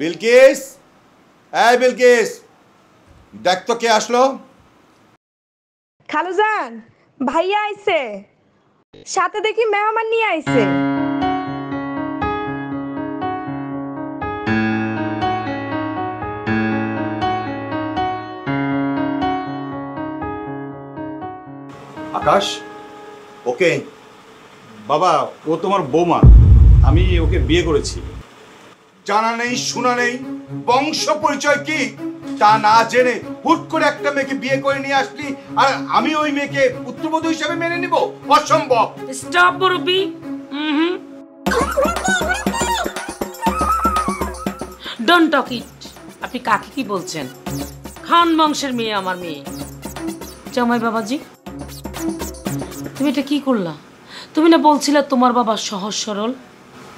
বিলকিস, এই বিলকিস, দেখ তো কে আসলো। খালুজান, ভাইয়া আইছে, সাথে দেখি মেহমান নিয়ে আইছে। আকাশ, ওকে বাবা, ও তোমার বৌমা, আমি ওকে বিয়ে করেছি। জানা নেই শোনা নেই, বংশ পরিচয় কি তা না জেনে হুট করে একটা মেয়েকে বিয়ে করে নিয়ে আসলি, আর আমি ওই মেয়েকে পুত্রবধূ হিসেবে মেনে নিব? অসম্ভব। স্টপ মুরব্বি। ডোন্ট টক ইট। আপনি কাকে কি বলছেন? খান বংশের মেয়ে আমার মেয়ে। জামাই বাবাজি, তুমি এটা কি করলা? তুমি না বলছিলা তোমার বাবা সহজ সরল,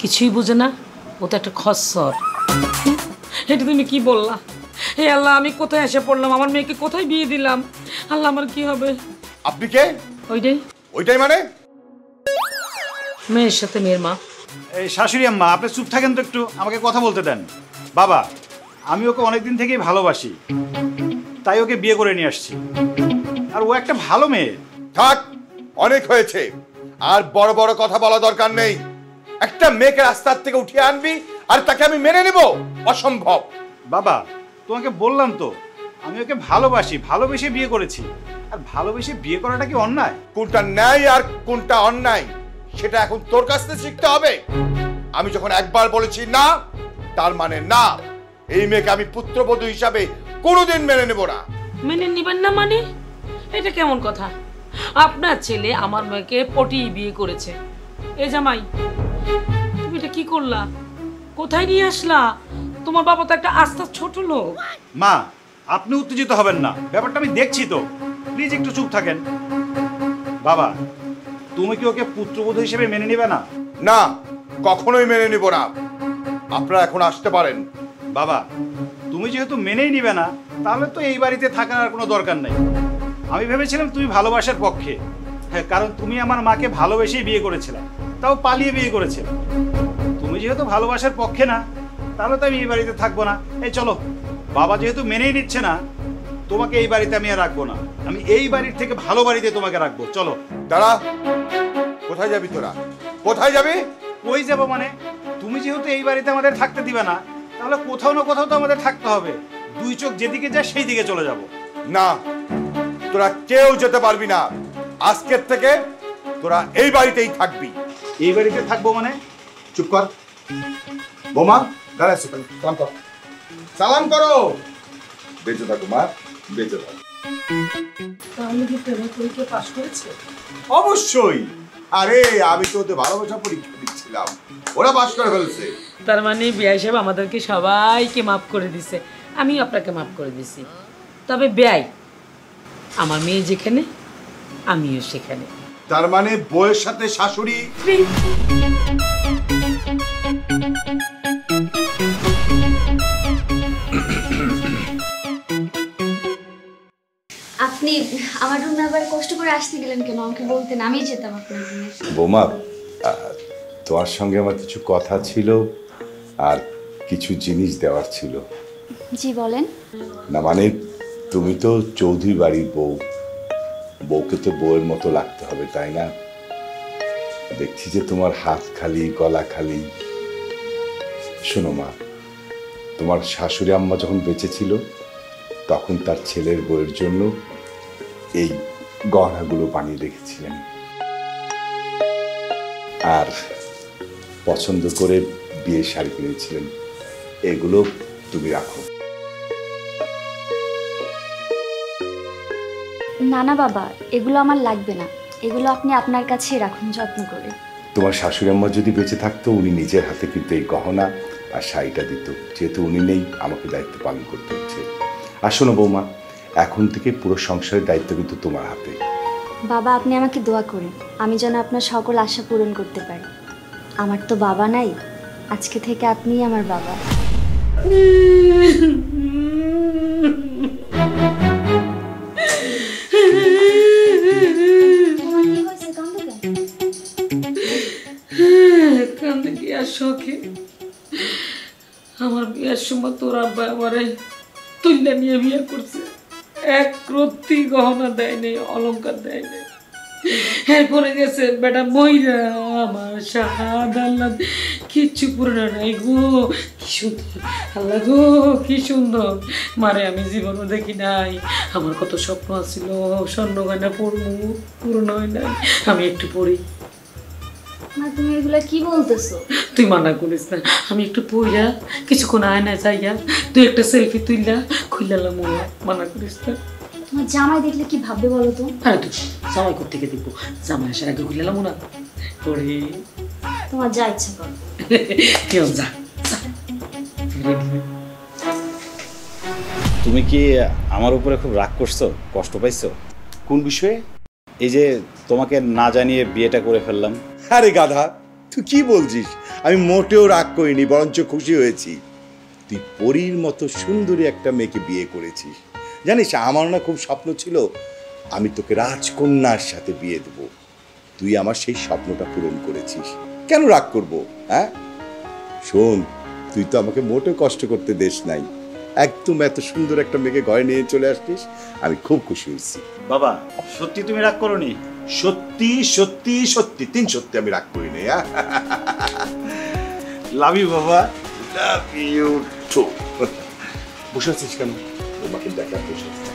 কিছুই বুঝে না, ও তো একটা খচ্চর। এটা তুমি কি বললা? হে আল্লাহ, আমি কোথায় এসে পড়লাম? আমার মেয়েকে কোথায় বিয়ে দিলাম? আল্লাহ, আমার কি হবে? আপনি কে? ওইটাই ওইটাই মানে? মেয়ের সাথে মেয়ের মা। এই শাশুড়ি আম্মা, আপনি চুপ থাকেন তো একটু, আমাকে কথা বলতে দেন। বাবা, আমি ওকে অনেকদিন থেকেই ভালোবাসি, তাই ওকে বিয়ে করে নিয়ে আসছি। আর ও একটা ভালো মেয়ে। থাক, অনেক হয়েছে, আর বড় বড় কথা বলা দরকার নেই। একটা মেয়েকে রাস্তার থেকে উঠিয়ে আনবি আর তাকে আমি মেনে নেব? অসম্ভব। বাবা, তোমাকে বললাম তো, আমি ওকে ভালোবাসি, ভালোবেসে বিয়ে করেছি। আর ভালোবেসে বিয়ে করাটা কি অন্যায়? কোনটা ন্যায় আর কোনটা অন্যায় সেটা এখন তোর কাছ থেকে শিখতে হবে। আমি যখন একবার বলেছি না, তার মানে না। এই মেয়েকে আমি পুত্রবধূ হিসাবে কোনোদিন মেনে নেব না। মেনে নিবেন না মানে? এটা কেমন কথা? আপনার ছেলে আমার মেয়েকে পটিয়ে বিয়ে করেছে। এ জামাই, তুমি এটা কি করলা? কোথায় নিয়ে আসলা? তোমার বাবা তো একটা আস্তা ছোট লোক। মা, আপনি উত্তেজিত হবেন না, ব্যাপারটা আমি দেখছি তো, প্লিজ একটু চুপ থাকেন। বাবা, তুমি কি ওকে পুত্রবধূ হিসেবে মেনে নেবে না? না, কখনোই মেনে নিব না। আপনারা এখন আসতে পারেন। বাবা, তুমি যেহেতু মেনেই নিবে না, তাহলে তো এই বাড়িতে থাকার আর কোনো দরকার নেই। আমি ভেবেছিলাম তুমি ভালোবাসার পক্ষে। হ্যাঁ, কারণ তুমি আমার মাকে ভালোবেসেই বিয়ে করেছিলে, তাও পালিয়ে বিয়ে করেছিলে। তুমি যেহেতু ভালোবাসার পক্ষে না, তাহলে তো আমি এই বাড়িতে থাকবো না। এই চলো, বাবা যেহেতু মেনেই নিচ্ছে না, তোমাকে এই বাড়িতে আমি আর রাখবো না। আমি এই বাড়ির থেকে ভালো বাড়িতে তোমাকে রাখবো। চলো। দাঁড়া, কোথায় যাবি তোরা? কোথায় যাবি? কই যাবো মানে? তুমি যেহেতু এই বাড়িতে আমাদের থাকতে দিবে না, তাহলে কোথাও না কোথাও তো আমাদের থাকতে হবে। দুই চোখ যেদিকে যায় সেই দিকে চলে যাব। না, তোরা কেউ যেতে পারবি না। আজকের থেকে তোরা এই বাড়িতেই থাকবি। এই বাড়িতে থাকবো মানে? চুপ কর। বোমা, দাঁড়া, সালাম কর। সালাম করো। বেঁচে থাকো মা, বেঁচে থাকো। তাহলে কি প্রেমের পরীক্ষা পাশ করেছে? অবশ্যই। আরে আমি তো ওদের ভালোবাসা পরীক্ষা দিচ্ছিলাম, ওরা পাস করে ফেলছে। তার মানে বিআই সাহেব আমাদেরকে সবাইকে মাফ করে দিছে, আমি আপনাকে মাফ করে দিছি। তবে বিআই, আমার মেয়ে যেখানে আমিও সেখানে। তার মানে বউয়ের সাথে শাশুড়ি? আপনি আমার রুমে আবার কষ্ট করে আসতে গেলেন কেন? আমাকে বলতেন, আমি যেতাম আপনার রুমে। বোমা, তোমার সঙ্গে আমার কিছু কথা ছিল আর কিছু জিনিস দেওয়ার ছিল। জি বলেন। না মানে, তুমি তো চৌধুরী বাড়ির বউ, বউকে তো বউয়ের মতো লাগতে হবে, তাই না? দেখছি যে তোমার হাত খালি, গলা খালি। শোনো মা, তোমার শাশুড়ি আম্মা যখন বেঁচে ছিল, তখন তার ছেলের বউয়ের জন্য এই গহনাগুলো বানিয়ে রেখেছিলেন, আর পছন্দ করে বিয়ে শাড়ি কিনেছিলেন। এগুলো তুমি রাখো। না না বাবা, এগুলো আমার লাগবে না, এগুলো আপনি আপনার কাছেই রাখুন যত্ন করে। তোমার শাশুড়ি আম্মা যদি বেঁচে থাকতো, উনি নিজের হাতে কিন্তু এই গহনা আর শাড়িটা দিত। যেহেতু উনি নেই, আমাকে দায়িত্ব পালন করতে হচ্ছে। আর শোনো বৌমা, এখন থেকে পুরো সংসারের দায়িত্ব কিন্তু তোমার হাতে। বাবা, আপনি আমাকে দোয়া করুন, আমি যেন আপনার সকল আশা পূরণ করতে পারি। আমার তো বাবা নাই, আজকে থেকে আপনিই আমার বাবা। কান্দে কি আর শখে? আমার বিয়ের সময় তোর আব্বা আমারে তুইলা নিয়ে বিয়ে করছে, এক রত্তি গহনা দেয় নেই, অলংকার দেয় নেই। এরপরে গেছে বেটা মইরা, আমার শাহাদ আল্লাহ কিচ্ছু পুরনো নাই গো। কি সুন্দর আল্লাহ গো, কি সুন্দর মারে আমি জীবনও দেখি নাই। আমার কত স্বপ্ন আছিল, স্বর্ণ গয়না পড়বো, পূরণ হয় নাই। আমি একটু পড়ি। মা তুমি এগুলা কি বলতেছো? তুই মানা করিস না, আমি একটু পড়িয়া কিছুক্ষণ আয়না যাইয়া তুই একটা সেলফি তুইলা খুইলালাম, মানা করিস না। তোমার জামাই দেখলে কি ভাববে বলো তো? আরে তুই জামাই কোথেকে দেখবো, জামাই আসার আগে খুইলালাম না করে। তোমার যা ইচ্ছা করো। কেউ যা। তুমি কি আমার উপরে খুব রাগ করছো, কষ্ট পাইছো? কোন বিষয়ে? এই যে তোমাকে না জানিয়ে বিয়েটা করে ফেললাম। আরে গাধা, তুই কি বলছিস? আমি মোটেও রাগ করিনি, বরঞ্চ খুশি হয়েছি। তুই পরীর মতো সুন্দরী একটা মেয়েকে বিয়ে করেছিস। জানিস, আমার না খুব স্বপ্ন ছিল আমি তোকে রাজকন্যার সাথে বিয়ে দেব। তুই আমার সেই স্বপ্নটা পূরণ করেছিস, কেন রাগ করব? হ্যাঁ শোন, তুই তো আমাকে মোটেও কষ্ট করতে দেশ নাই, একদম এত সুন্দর একটা মেয়েকে ঘরে নিয়ে চলে আসছিস, আমি খুব খুশি হয়েছি। বাবা সত্যি তুমি রাগ করোনি? সত্যি সত্যি সত্যি, তিন সত্যি আমি রাগ করি নাই। লাভ ইউ বাবা। Love you too. বসে আছিস কেন? তোমাকে দেখা বসে আছিস।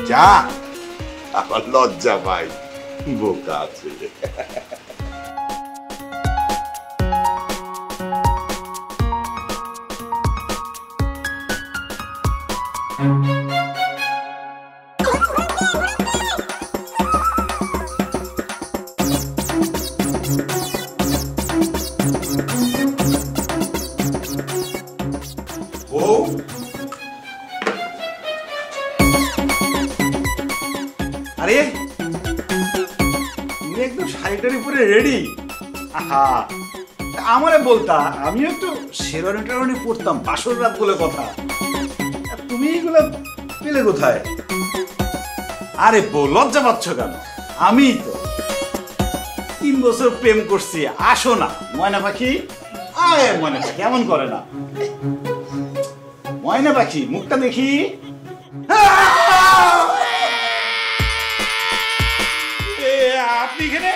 যা, আমার লজ্জা ভাই, বোকা আছে। আরে তুমি একদম শাড়িটার উপরে রেডি? আহা, আমারে বলতা, আমিও একটু শেরওয়ানি টেরওয়ানি পরতাম, বাসর রাত বলে কথা। তুমি এগুলো পেলে কোথায়? আরে লজ্জা পাচ্ছ কেন? আমি তো 3 বছর প্রেম করছি। আসো না ময়না পাখি, আয় ময়না পাখি, এমন করে না। ময়না পাখি মুখটা দেখি। আপনি এখানে?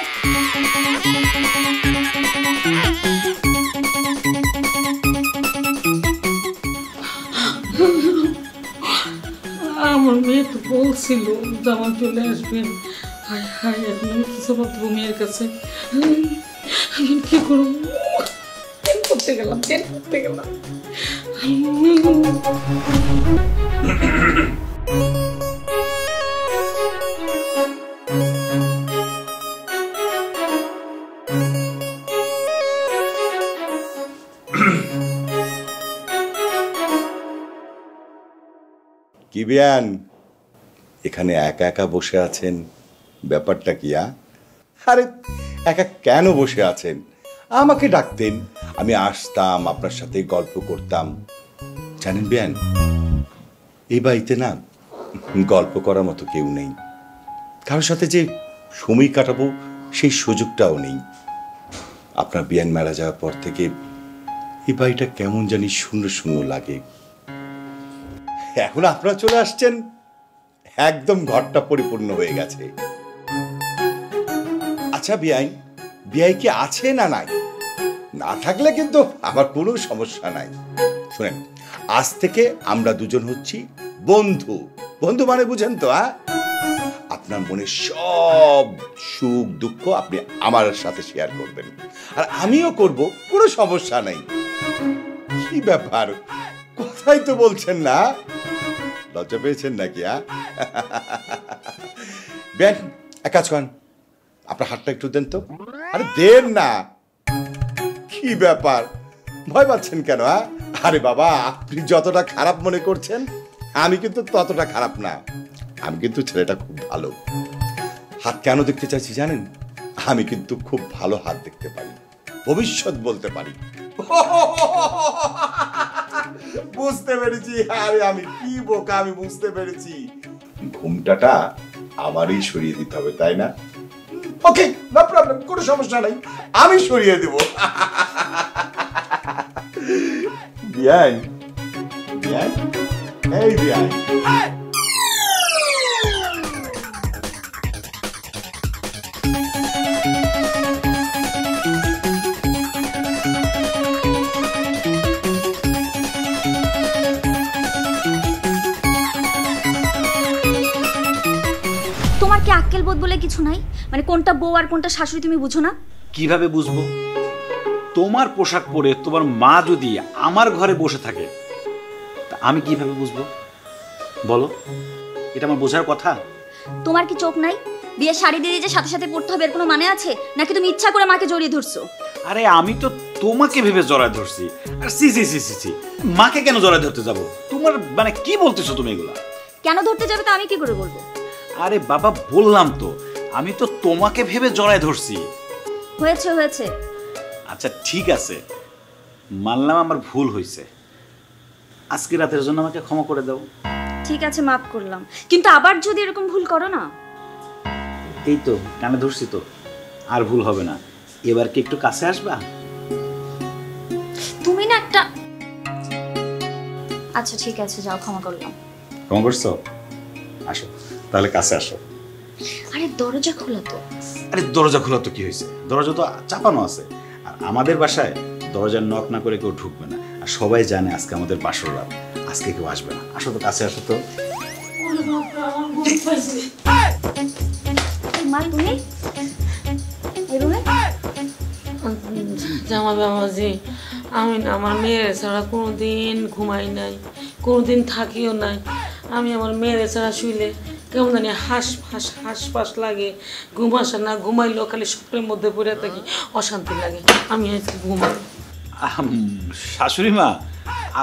আমার মেয়ে তো বলছিল জামা চলে আসবেন। হায় হায়, এখন আমি কিছু পাবো মেয়ের কাছে। আমি কি করবো? করতে গেলাম। কি বিয়ান, এখানে একা একা বসে আছেন, ব্যাপারটা কি? আরে একা কেন বসে আছেন? আমাকে ডাকতেন, আমি আসতাম, আপনার সাথে গল্প করতাম। জানেন বিয়ান, এই বাড়িতে না গল্প করার মতো কেউ নেই, কারোর সাথে যে সময় কাটাবো সেই সুযোগটাও নেই। আপনার বিয়ান মারা যাওয়ার পর থেকে এই বাড়িটা কেমন জানি শূন্য শূন্য লাগে। এখন আপনারা চলে আসছেন, একদম ঘরটা পরিপূর্ণ হয়ে গেছে। আচ্ছা বিয়াই, বিয়াই কি আছে না নাই? না থাকলে কিন্তু আমার কোনো সমস্যা নাই। শুনেন, আজ থেকে আমরা দুজন হচ্ছি বন্ধু। বন্ধু মানে বুঝেন তো? আপনার মনে সব সুখ দুঃখ আপনি আমার সাথে শেয়ার করবেন, আর আমিও করব, কোনো সমস্যা নাই। কি ব্যাপার, কথাই তো বলছেন না? লজ্জা পেয়েছেন নাকি? বেন, এক কাজ করেন, আপনার হাতটা একটু দেন তো। আরে দেন না। কি ব্যাপার, ভয় পাচ্ছেন কেন? আরে বাবা, আপনি যতটা খারাপ মনে করছেন আমি কিন্তু ততটা খারাপ না। আমি কিন্তু ছেলেটা খুব ভালো। হাত কেন দেখতে চাইছি জানেন? আমি কিন্তু খুব ভালো হাত দেখতে পারি, ভবিষ্যৎ বলতে পারি। বুঝতে পেরেছি। আরে আমি কি বোকা, আমি বুঝতে পেরেছি। ঘুমটাটা আমারই সরিয়ে দিতে হবে, তাই না? ওকে, নো প্রবলেম, কোনো সমস্যা নাই, আমি সরিয়ে দেব। বিয়ান বিয়ান এই বিয়ান তোমার কি আক্কেল বোধ বলে কিছু নাই? মানে কোনটা বউ আর কোনটা শাশুড়ি তুমি বুঝো না? কিভাবে বুঝবো? তোমার পোশাক পরে তোমার মা যদি আমার ঘরে বসে থাকে তা আমি কিভাবে বুঝবো বলো? এটা আমার বোঝার কথা? তোমার কি চোখ নাই? বিয়ে শাড়ি দিয়ে যে সাথে সাথে পড়তে হবে এর কোনো মানে আছে? নাকি তুমি ইচ্ছা করে মাকে জড়িয়ে ধরছো? আরে আমি তো তোমাকে ভেবে জড়ায় ধরছি। আর সি সি সি সি সি মাকে কেন জড়ায় ধরতে যাব? তোমার মানে কি বলতেছো তুমি এগুলা? কেন ধরতে যাবে তা আমি কি করে বলবো? আরে বাবা বললাম তো আমি তো তোমাকে ভেবে জড়ায় ধরছি। হয়েছে হয়েছে। আচ্ছা ঠিক আছে, মানলাম আমার ভুল হয়েছে। আজকে রাতের জন্য আমাকে ক্ষমা করে দাও। ঠিক আছে মাফ করলাম, কিন্তু আবার যদি এরকম ভুল করো না। এই তো কানে ধরছি তো, আর ভুল হবে না। এবার কি একটু কাছে আসবা? তুমি না একটা। আচ্ছা ঠিক আছে যাও, ক্ষমা করলাম। ক্ষমা করছো? আসো তাহলে কাছে আসো। আরে দরজা খোলা তো। আরে দরজা খোলা তো কি হয়েছে? দরজা তো চাপানো আছে। আর আমাদের বাসায় দরজার নক না করে কেউ ঢুকবে না। আর সবাই জানে আজকে আমাদের বাসর রাত, আজকে কেউ আসবে না। আসো তো কাছে আসো তো। মা তুমি এই রুমে? জামা বাবাজি, আমি না আমার মেয়ের ছাড়া কোনোদিন ঘুমাই নাই, কোনোদিন থাকিও নাই। আমি আমার মেয়ের ছাড়া শুইলে কেমন জানি হাঁস লাগে। ঘুম আসে না, ঘুমাইলেও খালি স্বপ্নের মধ্যে পড়ে থাকি, অশান্তি লাগে। আমি আজকে ঘুমাই। শাশুড়ি মা,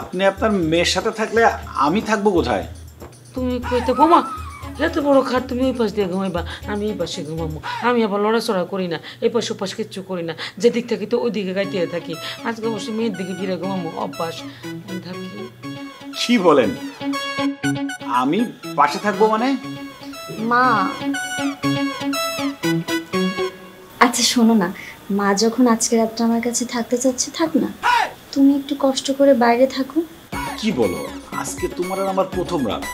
আপনি আপনার মেয়ের সাথে থাকলে আমি থাকবো কোথায়? তুমি কইতে ঘুমা, এত বড় খাট তুমি ওই পাশ দিয়ে ঘুমাইবা, আমি এই পাশে ঘুমাবো। আমি আবার লড়াচড়া করি না, এই পাশে ওপাশ কিচ্ছু করি না। যেদিক থাকি তো ওই দিকে গাইতে থাকি। আজকে অবশ্যই মেয়ের দিকে ফিরে ঘুমাবো, অভ্যাস থাকি। কি বলেন? আমি পাশে থাকবো মানে? মা আচ্ছা শোনো না, মা যখন আজকে রাতটা আমার কাছে থাকতে চাচ্ছে থাক না, তুমি একটু কষ্ট করে বাইরে থাকো। কি বলো? আজকে তোমার আর আমার প্রথম রাত,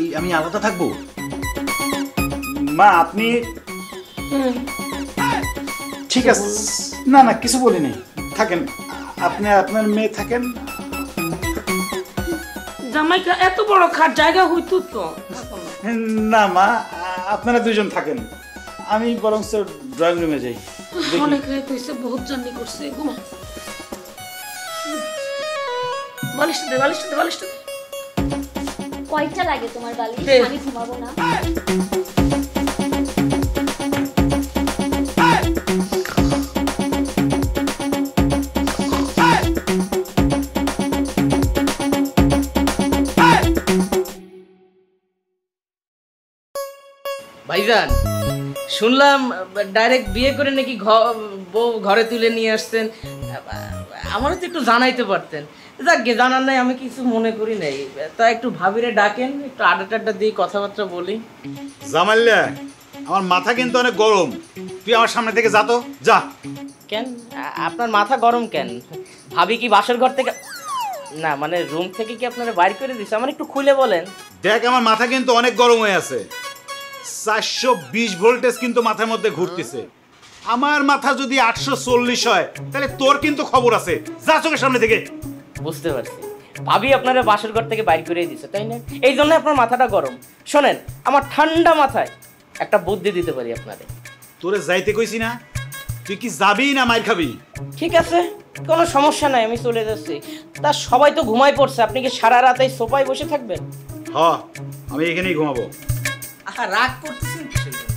এই আমি আলাদা থাকবো? মা আপনি ঠিক আছে, না না কিছু বলিনি, থাকেন আপনি, আপনার মেয়ে থাকেন। জামাইকা এত বড় খাট জায়গা হইতো তো। না মা, আপনারা দুজন থাকেন, আমি বরং ড্রয়িং রুমে যাই। অনেক রাত হয়েছে, বহুত জার্নি করছে। ঘুমা, বালিশটা দে, বালিশটা দে, বালিশটা দে। কয়টা লাগে তোমার বালিশ? দে। আমি ঘুমাবো না। ভাইজান, শুনলাম ডাইরেক্ট বিয়ে করে নাকি বউ ঘরে তুলে নিয়ে আসছেন। আমারও তো একটু জানাইতে পারতেন। যাক গে, জানার নাই, আমি কিছু মনে করি নাই। তা একটু ভাবিরে ডাকেন, একটু আড্ডা টাড্ডা দিয়ে কথাবার্তা বলি। জামাইল্লা, আমার মাথা কিন্তু অনেক গরম, তুই আমার সামনে থেকে যা তো, যা। কেন আপনার মাথা গরম কেন? ভাবি কি বাসর ঘর থেকে, না মানে রুম থেকে কি আপনারা বাইর করে দিচ্ছে? আমার একটু খুলে বলেন। দেখ আমার মাথা কিন্তু অনেক গরম হয়ে আছে, 420 ভোল্টেজ কিন্তু মাথার মধ্যে ঘুরতেছে। আমার মাথা যদি 840 হয় তাহলে তোর কিন্তু খবর আছে, যা চোখের সামনে থেকে। বুঝতে পারছি, ভাবি আপনারা বাসর ঘর থেকে বাইর করে দিচ্ছে, তাই না? এই জন্য আপনার মাথাটা গরম। শোনেন, আমার ঠান্ডা মাথায় একটা বুদ্ধি দিতে পারি আপনারে। তোরে যাইতে কইছি না? তুই কি যাবি না মাইর খাবি? ঠিক আছে, কোনো সমস্যা নাই, আমি চলে যাচ্ছি। তা সবাই তো ঘুমাই পড়ছে, আপনি কি সারা রাত এই সোফায় বসে থাকবেন? হ্যাঁ, আমি এখানেই ঘুমাবো। আহা, রাগ করতেছেন কিসের জন্য?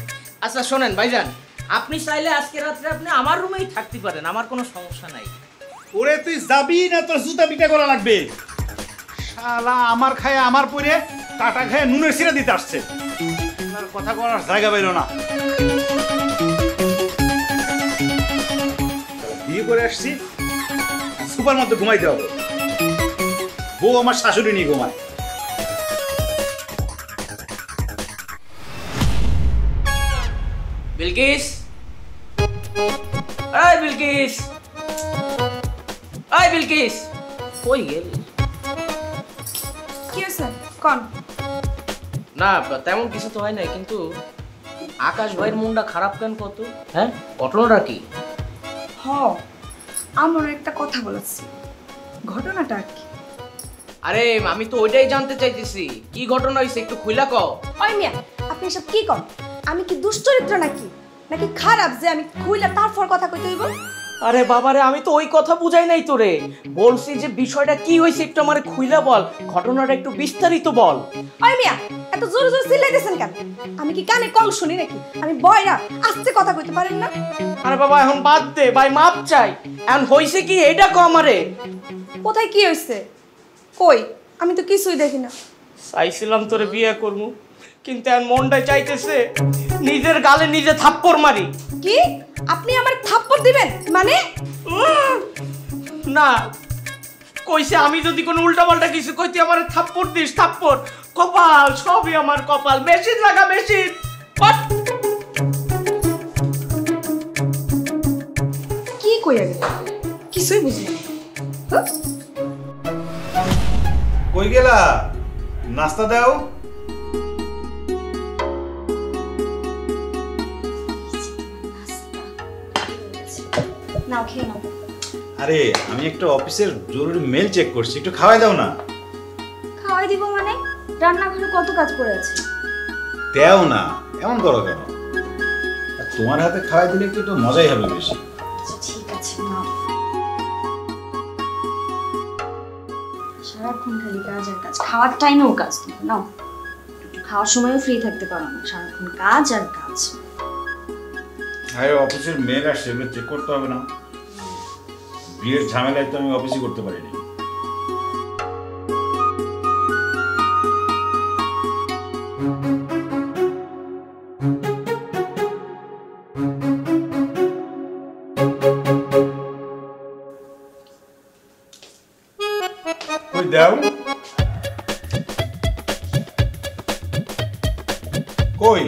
আচ্ছা শোনেন ভাইজান, আপনি চাইলে আজকে রাত্রে আপনি আমার রুমেই থাকতে পারেন, আমার কোনো সমস্যা নাই। ওরে তুই যাবি না তোর জুতা পিটা করা লাগবে? শালা আমার খায় আমার পরে কাটা খায় নুনের সিরা দিতে আসছে, কথা করার জায়গা পাইল না। বিয়ে করে আসছি, সুপার মধ্যে ঘুমাইতে হবে। বউ আমার শাশুড়ি নিয়ে ঘুমায়। বিলকিস, এই বিলকিস, আই বিলকিস কই গেল? কি হয়েছে কোন? না তেমন কিছু তো হয় নাই, কিন্তু আকাশ ভাইয়ের মনটা খারাপ কেন কত? হ্যাঁ ঘটনাটা কি? হ আমার একটা কথা বলেছি, ঘটনাটা কি? আরে আমি তো ওইটাই জানতে চাইতেছি, কি ঘটনা হয়েছে একটু খুইলা কও। ওই মিয়া আপনি এসব কি করেন? আমি কি দুশ্চরিত্র নাকি নাকি খারাপ যে আমি খুইলা তারপর কথা কইতে হইব? আরে বাবারে আমি তো ওই কথা বুঝাই নাই তোরে, বলছি যে বিষয়টা কি হয়েছে একটু আমারে খুইলা বল, ঘটনাটা একটু বিস্তারিত বল। ওই মিয়া এত জোরে জোরে চিল্লাইতেছেন কেন? আমি কি কানে কল শুনি নাকি? আমি বয়রা, আস্তে কথা কইতে পারেন না? আরে বাবা এখন বাদ দে ভাই, মাপ চাই। এখন হইছে কি এটা কও আমারে। কোথায় কি হইছে? কই আমি তো কিছুই দেখি না। চাইছিলাম তোরে বিয়ে করবো, কিন্তু এখন মনটা চাইতেছে নিজের গালে নিজে থাপ্পড় মারি। কি আপনি আমার থাপ্পড় দিবেন মানে? না কইছে আমি যদি কোনো উল্টাপাল্টা কিছু কইতে আমারে থাপ্পড় দিস, থাপ্পড়। কপাল সবই আমার কপাল, মেশিন লাগা মেশিন। কি কইয়া গেল কিছুই বুঝি না। কই গেলা? নাস্তা দাও। নাও খেয়ে নাও। আরে আমি একটা অফিসের জরুরি মেল চেক করছি, একটু খাওয়াই দাও না। খাওয়াই দিব মানে? রান্নাঘরে কত কাজ পড়ে আছে। দেও না, এমন করো কেন? আর তোমার হাতে খাওয়াই দিলে একটু মজাই হবে বেশি। ঠিক আছে নাও। সারাক্ষণ খালি কাজ আর কাজ, খাওয়ার টাইমেও কাজ। তুমি নাও, একটু খাওয়ার সময়ও ফ্রি থাকতে পারো না, সারাক্ষণ কাজ আর কাজ। আরে অফিসের মেল আসছে, এগুলো চেক করতে হবে না? বিয়ের ঝামেলায় তো আমি অফিসই করতে পারিনি। কই দাও, কই?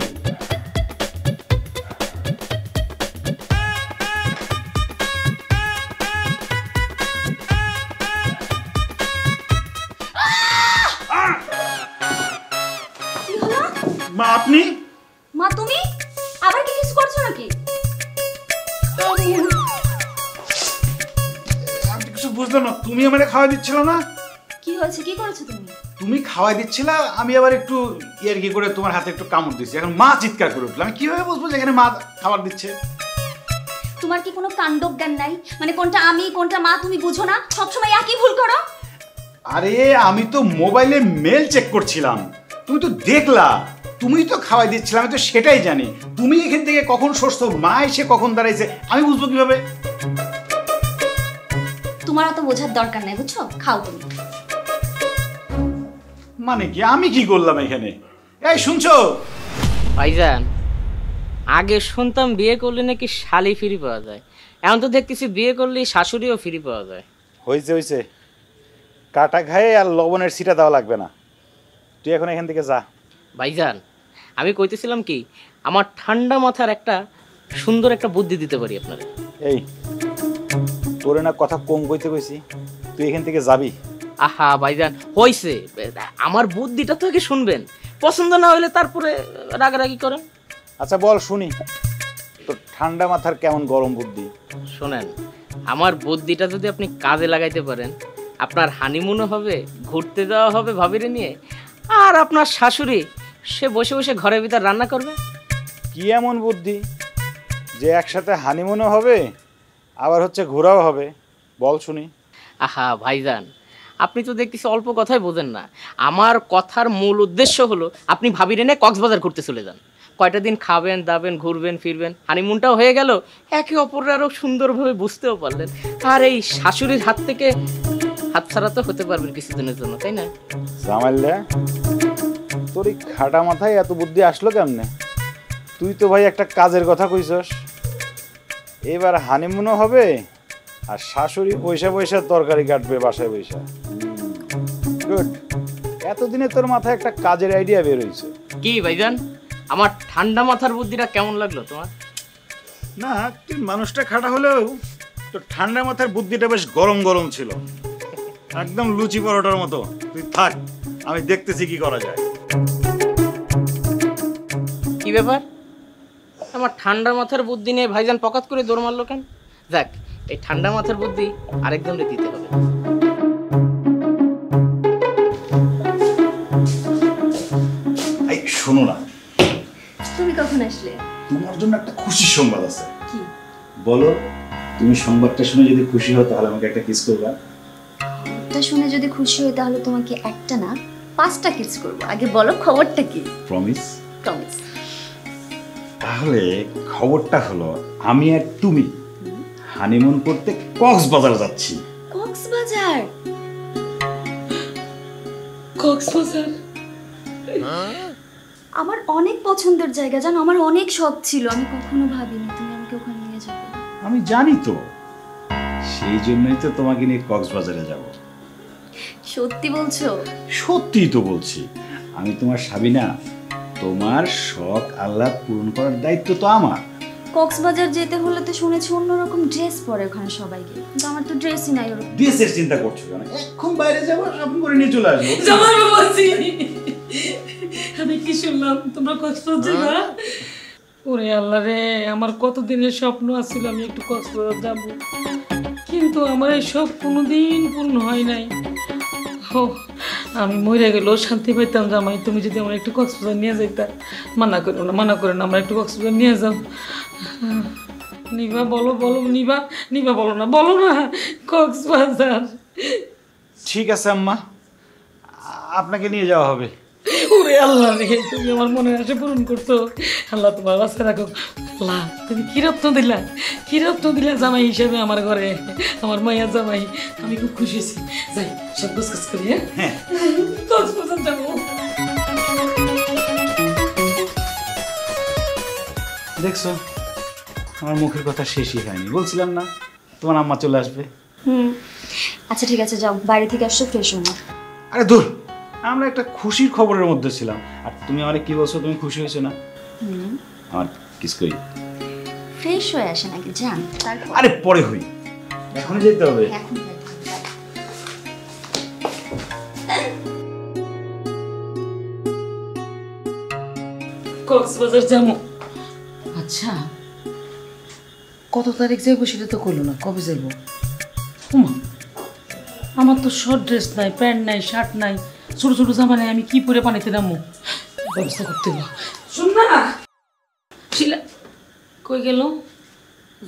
মা আপনি? মা তুমি আবার কি কিছু করছো নাকি? আমি কিছু বুঝলাম না, তুমি আমারে খাওয়া দিচ্ছিল না? কি হয়েছে, কি করেছো তুমি? তুমি খাওয়াই দিচ্ছিলা, আমি আবার একটু ইয়ার্কি করে তোমার হাতে একটু কামড় দিচ্ছি, এখন মা চিৎকার করে উঠলো। আমি কিভাবে বুঝবো যে এখানে মা খাবার দিচ্ছে? তোমার কি কোনো কাণ্ডজ্ঞান নাই? মানে কোনটা আমি কোনটা মা তুমি বুঝো না? সবসময় একই ভুল করো। আরে আমি তো মোবাইলে মেল চেক করছিলাম, তুমি তো দেখলা, তুমি তো খাওয়াই দিচ্ছিলাম, আমি তো সেটাই জানি। তুমি এখান থেকে কখন সরছো, মা এসে কখন দাঁড়াইছে, আমি বুঝবো কিভাবে? তোমার অত বোঝার দরকার নাই, বুঝছো? খাও তুমি। মানে কি, আমি কি করলাম এখানে? এই শুনছো ভাইজান, আগে শুনতাম বিয়ে করলে নাকি শালি ফ্রি পাওয়া যায়, এখন তো দেখতেছি বিয়ে করলে শাশুড়িও ফ্রি পাওয়া যায়। হয়েছে হয়েছে, কাটা খায়ে আর লবণের সিটা দেওয়া লাগবে না, তুই এখন এখান থেকে যা। ভাইজান আমি কইতেছিলাম কি, আমার ঠান্ডা মাথার একটা সুন্দর একটা বুদ্ধি দিতে পারি আপনারে। এই তোরে না কথা কম কইতে কইছি, তুই এখান থেকে যাবি। আহা ভাইজান হইছে, আমার বুদ্ধিটা তো আগে শুনবেন, পছন্দ না হইলে তারপরে রাগারাগি করেন। আচ্ছা বল শুনি, তোর ঠান্ডা মাথার কেমন গরম বুদ্ধি? শোনেন, আমার বুদ্ধিটা যদি আপনি কাজে লাগাইতে পারেন, আপনার হানিমুনও হবে, ঘুরতে যাওয়া হবে ভাবিরে নিয়ে, আর আপনার শাশুড়ি সে বসে বসে ঘরের ভিতর রান্না করবে। কি এমন বুদ্ধি যে একসাথে হানিমুনও হবে আবার হচ্ছে ঘোরাও হবে, বল শুনি। আহা ভাইজান, আপনি তো দেখতেছি অল্প কথাই বোঝেন না। আমার কথার মূল উদ্দেশ্য হলো আপনি ভাবিরে নিয়ে কক্সবাজার ঘুরতে চলে যান, কয়টা দিন খাবেন দাবেন ঘুরবেন ফিরবেন, হানিমুনটাও হয়ে গেল, একে অপরের আরও সুন্দরভাবে বুঝতেও পারলেন, আর এই শাশুড়ির হাত থেকে হাতছাড়া তো হতে পারবেন কিছুদিনের জন্য, তাই না? জামাইলে তোর এই খাটা মাথায় এত বুদ্ধি আসলো কেমনে? তুই তো ভাই একটা কাজের কথা কইছস, এবার হানিমুনও হবে আর শাশুড়ি পয়সা পয়সা তরকারি কাটবে বাসায় পয়সা। গুড, এতদিনে তোর মাথায় একটা কাজের আইডিয়া বের হয়েছে। কি ভাইজান, আমার ঠান্ডা মাথার বুদ্ধিটা কেমন লাগলো তোমার? না তুই মানুষটা খাটা হলেও তো ঠান্ডা মাথার বুদ্ধিটা বেশ গরম গরম ছিল, একদম লুচি পরোটার মতো। তুই থাক, আমি দেখতেছি কি করা যায়। কি ব্যাপার, আমার ঠান্ডা মাথার বুদ্ধি নিয়ে ভাইজান পকাত করে দৌড় মারলো কেন? দেখ, এই ঠান্ডা মাথার বুদ্ধি আরেকজনকে দিতে হবে। এই শোনো না, তুমি কখন আসলে? তোমার জন্য একটা খুশির সংবাদ আছে। কি? বলো, তুমি সংবাদটা শুনে যদি খুশি হও তাহলে আমাকে একটা কিস করবা। এটা শুনে যদি খুশি হই তাহলে তোমাকে একটা না 5টা কিস করব। আগে বলো খবরটা কি? প্রমিস? প্রমিস। তাহলে খবরটা হলো, আমি আর তুমি হানিমুন করতে কক্সবাজার যাচ্ছি। কক্সবাজার? কক্সবাজার আমার অনেক পছন্দের জায়গা, জানো, আমার অনেক শখ ছিল। আমি কখনো ভাবিনি তুমি আমাকে ওখানে নিয়ে যাবে। আমি জানি তো, সেই জন্যই তো তোমাকে নিয়ে কক্সবাজারে যাব। সত্যি বলছো? সত্যিই তো বলছি। আমি তোমার সাবিনা, তোমার শখ আহ্লাদ পূরণ করার দায়িত্ব তো আমার। কক্সবাজার যেতে হলে তো শুনেছি অন্যরকম ড্রেস পরে ওখানে সবাইকে, কিন্তু আমার তো ড্রেসই নাই ওরকম। ড্রেসের চিন্তা করছো কেন? এখন বাইরে যাবো, শপিং করে নিয়ে চলে আসবো। জামাই বাবাজি, আমি কি শুনলাম তোমরা কক্সবাজার যাবা? ওরে আল্লাহ রে, আমার কতদিনের স্বপ্ন আছিল আমি একটু কক্সবাজার যাব, কিন্তু আমার এই সব কোনোদিন পূর্ণ হয় নাই। ও, আমি মরে গেলেও শান্তি পাইতাম জামাই, তুমি যদি আমার একটু কক্সবাজার নিয়ে যাইতা। মানা করো না, মানা করো না, আমরা একটু কক্সবাজার নিয়ে যাও। নিবা, বলো বলো, নিবা নিবা, বলো না, বলো না, কক্সবাজার। ঠিক আছে আম্মা, আপনাকে নিয়ে যাওয়া হবে। ওরে আল্লাহ রে, তুমি আমার মনে আশা পূরণ করছো। আল্লাহ তোমার বাচ্চা রাখো। আল্লাহ, তুমি কি রত্ন দিলা, কি রত্ন দিলা জামাই হিসেবে আমার ঘরে, আমার মায়া জামাই। আমি খুব খুশি হয়েছি। যাই, সব গোছ কাজ করি। হ্যাঁ, কক্সবাজার যাবো। দেখছো, আমার মুখের কথা শেষই হয়নি। বলছিলাম না তোমার আম্মা চলে আসবে। আচ্ছা ঠিক আছে, যাও, বাইরে থেকে আসছো, ফ্রেশ হও না। আরে দূর, আমরা একটা খুশির খবরের মধ্যে ছিলাম, আর তুমি আমারে কি বলছো? তুমি খুশি হয়েছো না? আমার কিস করি। ফ্রেশ হয়ে আসেন আগে, যান, তারপর। আরে পরে হই, এখনই যেতে হবে। এখন যাই। কক্সবাজার যাবো। আচ্ছা, কত তারিখ যাইবো সেটা তো করলো না, কবে যাইবো? উমা, আমার তো শর্ট ড্রেস নাই, প্যান্ট নাই, শার্ট নাই, ছোট ছোট জামা নাই, আমি কি পরে পানিতে নামবো? ব্যবস্থা করতে হবে। শুন না, শিলা কই গেল?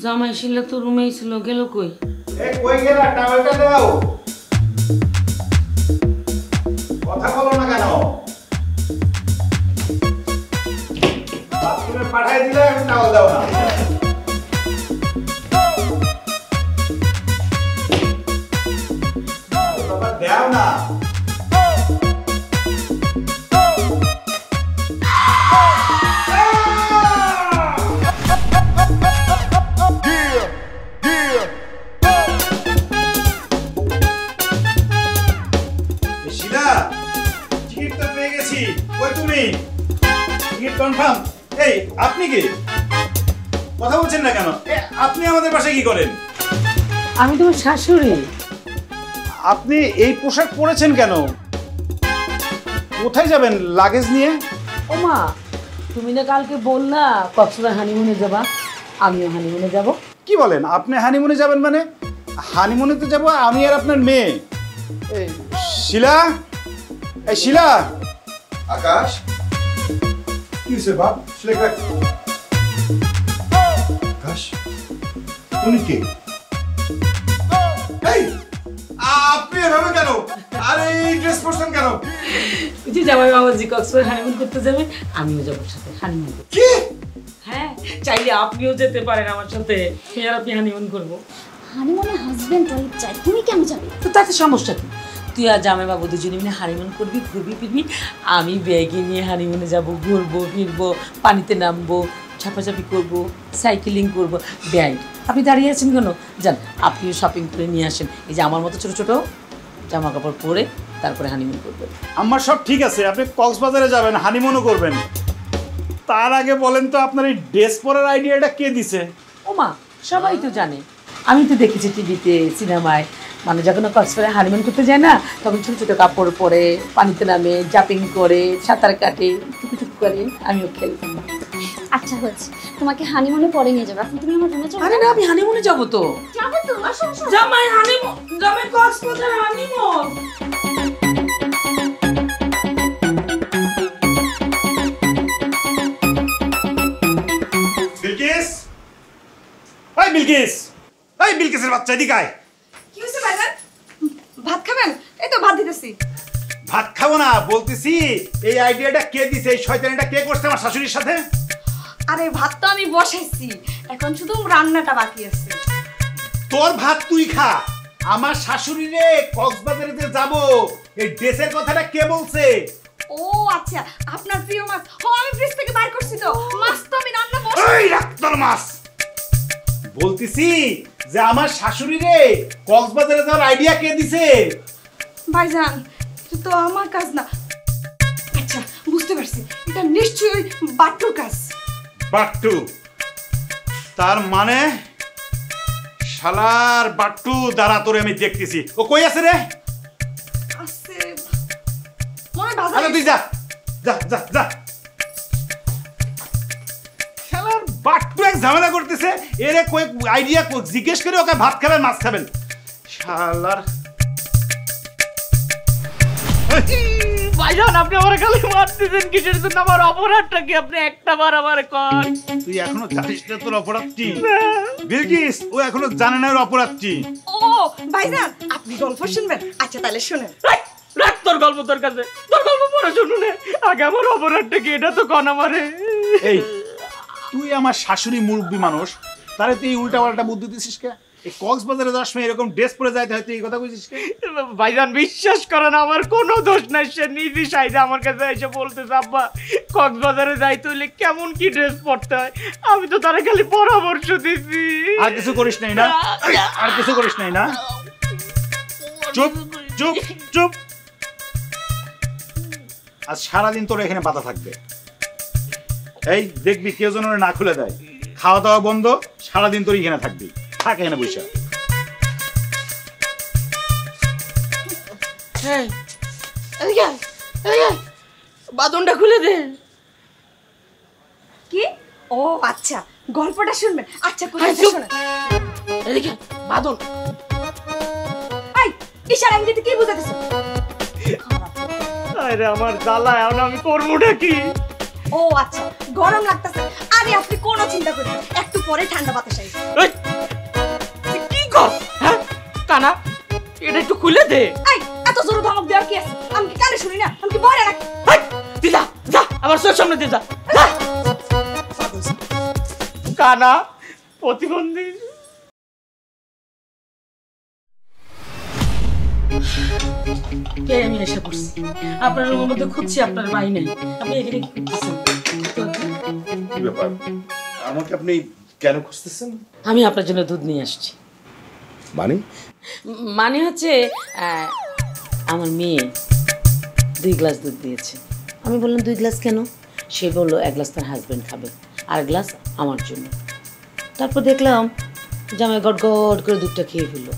জামাই শিলা তো রুমেই ছিল, গেল কই? কই গেলা? টাওয়েলটা দাও। কথা বলো না কেন? বাথরুমে পাঠাই দিলে আমি টাওয়েল দাও না। বাবা দাও না। শিলা, টিকিট তো পেয়ে গেছি। কই তুমি? Ticket confirm? এই আপনি কি কথা বলছেন না কেন? আপনি আমাদের বাসায় কি করেন? আমি তোমার শাশুড়ি। আপনি এই পোশাক পরেছেন কেন? কোথায় যাবেন লাগেজ নিয়ে? ওমা, তুমি না কালকে বললা কক্সবাজার হানিমুনে যাবা, আমিও হানিমুনে যাব। কি বলেন? আপনি হানিমুনে যাবেন মানে? হানিমুনে তো যাবো আমি আর আপনার মেয়ে। এই শিলা, এই শিলা। আকাশ, কি হয়েছে বাপ? আকাশ, উনি কে? এই, আপনি এভাবে কেন? আরে এই ড্রেস পরছেন কেন? বুঝি জামাই বাবাজি কক্সবাজার হানিমুন করতে যাবে, আমিও যাবো সাথে হানিমুন করতে। কি? হ্যাঁ, চাইলে আপনিও যেতে পারেন আমার সাথে, আর আপনি হানিমুন করবো। হানিমুনে হাজবেন্ড ওয়াইফ চাই, তুমি কেন যাবে? তো তাতে সমস্যা কি? তুই আর জামাই বাবু দুজনে মিলে হানিমুন করবি, ঘুরবি ফিরবি, আমি ব্যাগে নিয়ে হানিমুনে যাব, ঘুরবো ফিরবো, পানিতে নামবো, ঝাপাঝাপি করবো, সাইকেলিং করবো। ব্যাগ আপনি দাঁড়িয়ে আছেন কেন? যান, আপনিও শপিং করে নিয়ে আসেন। এই যে আমার মতো ছোটো ছোটো জামা কাপড় পরে তারপরে হানিমুন করবেন। আমার সব ঠিক আছে, আপনি কক্সবাজারে যাবেন, হানিমুনও করবেন, তার আগে বলেন তো আপনার এই ড্রেস পরার আইডিয়াটা কে দিছে? ওমা, সবাই তো জানে আমি তো দেখেছি টিভিতে, সিনেমায়, মানে যখন কক্সবাজারে হানিমুন করতে যায় না, তখন ছোটো ছোটো কাপড় পরে পানিতে নামে, জাম্পিং করে, সাঁতার কাটে, টুকুটুক করে, আমিও খেলতাম। আচ্ছা হচ্ছে, তোমাকে হানিমুনে পরে নিয়ে যাবো। এখন তুমি আমার রুমে চলো। আরে না, আমি হানিমুনে যাবো তো। যাবে তো, আসো আসো। জামাই হানিমুন, জামাই কক্সবাজার হানিমুন। বিলকিস, এই বিলকিস, এই বিলকিসের বাচ্চা এদিকে আয়। কি হয়েছে ভাইজান? ভাত খাবেন? এই তো ভাত দিতেছি। ভাত খাবো না বলতেছি, এই আইডিয়াটা কে দিছে, এই শয়তানিটা কে করছে আমার শাশুড়ির সাথে? আরে ভাত তো আমি বসাইছি, এখন শুধু রান্নাটা বাকি আছে। তোর ভাত তুই খা, আমার শাশুড়ি রে কক্সবাজারে যে যাবো এই ড্রেসের কথাটা কে বলছে? ও আচ্ছা, আপনার প্রিয় মাছ। আমি ফ্রিজ থেকে বাইর করছি তো মাছ, তো আমি রান্না বসাই। এই রাক্তর মাছ বলতেছি যে আমার শাশুড়ি রে কক্সবাজারে যাওয়ার আইডিয়া কে দিছে? ভাইজান, এটা তো আমার কাজ না। আচ্ছা বুঝতে পারছি, এটা নিশ্চয়ই বাট্টুর কাজ। বাট্টু? তার মানে শালার বাট্টু দ্বারা তোরে আমি দেখতেছি। ও কই আছে রে? আছে মনে আরে বাজারে। তুই যা যা যা যা। শালার বাট্টু এক ঝামেলা করতেছে, এরে কয়েক আইডিয়া জিজ্ঞেস করে ওকে ভাত খাবেন মাছ খাবেন। শালার ভাইজান, আপনি আমার খালি মারতেছেন কিসের জন্য? আমার অপরাধটা কি? আপনি একটা বার আমার কর। তুই এখনো জানিস না তোর অপরাধ কি? বিলকিস ও এখনো জানে না ওর অপরাধ কি। ও ভাইজান, আপনি গল্প শুনবেন? আচ্ছা তাহলে শুনেন। রাখ তোর গল্প তোর কাছে, তোর গল্প পরে শুনুন। আগে আমার অপরাধটা কি এটা তো কন আমারে। এই তুই আমার শাশুড়ি মুরব্বী মানুষ, তাহলে তুই উল্টা পাল্টা বুদ্ধি দিছিস কে? এই কক্সবাজারে যাওয়ার সময় এরকম ড্রেস পরে যাইতে হয়, তুই এই কথা বুঝিস কে? ভাইজান বিশ্বাস করেন, আমার কোনো দোষ নাই। সে নিজে সাইডে আমার কাছে এসে বলতেছে, আব্বা কক্সবাজারে যাইতে হইলে কেমন কি ড্রেস পরতে হয়। আমি তো তারা খালি পরামর্শ দিছি। আর কিছু করিস নাই না? আর কিছু করিস নাই না? চুপ চুপ চুপ। আজ সারাদিন তোর এখানে বাধা থাকবে। এই দেখবি কেউ যেন না খুলে দেয়। খাওয়া দাওয়া বন্ধ, সারাদিন তোর এখানে থাকবি। থাক এখানে বসে। হ্যাঁ, এদিকে আয়, এদিকে আয়। বাদনটা খুলে দে। কি? ও আচ্ছা, গল্পটা শুনবেন? আচ্ছা হ্যাঁ, কোথায় চুপ। শুনেন। এদিকে বাদন। এই ইশারা ইঙ্গিতে কি বুঝাতেছ? আরে আমার জ্বালা, এখন আমি করবোটা কি? ও আচ্ছা, গরম লাগতেছে। আরে আপনি কোনো চিন্তা করেন না, একটু পরে ঠান্ডা বাতাস আসবে। এই, তুই কি কর? হ্যাঁ কানা, এটা একটু খুলে দে। এই এত জোরে ধমক দেওয়ার কি আছে? আমি কি কানে শুনি না? আমি কি বলে রাখি? এই, তুই যা যা, আমার চোখের সামনে দিয়ে যা যা। কানা প্রতিবন্ধী। কে আমি আশা করছি আপনার রুমের মধ্যে খুঁজছি, আপনার বাই নেই। আপনি এখানে কি করতেছেন? কি ব্যাপার, আমাকে আপনি কেন খুঁজতেছেন? আমি আপনার জন্য দুধ নিয়ে আসছি। মানে মানে হচ্ছে আমার মেয়ে 2 গ্লাস দুধ দিয়েছে। আমি বললাম 2 গ্লাস কেন? সে বললো 1 গ্লাস তার হাজব্যান্ড খাবে, আর গ্লাস আমার জন্য। তারপর দেখলাম জামাই গট গট করে দুধটা খেয়ে ফেললো।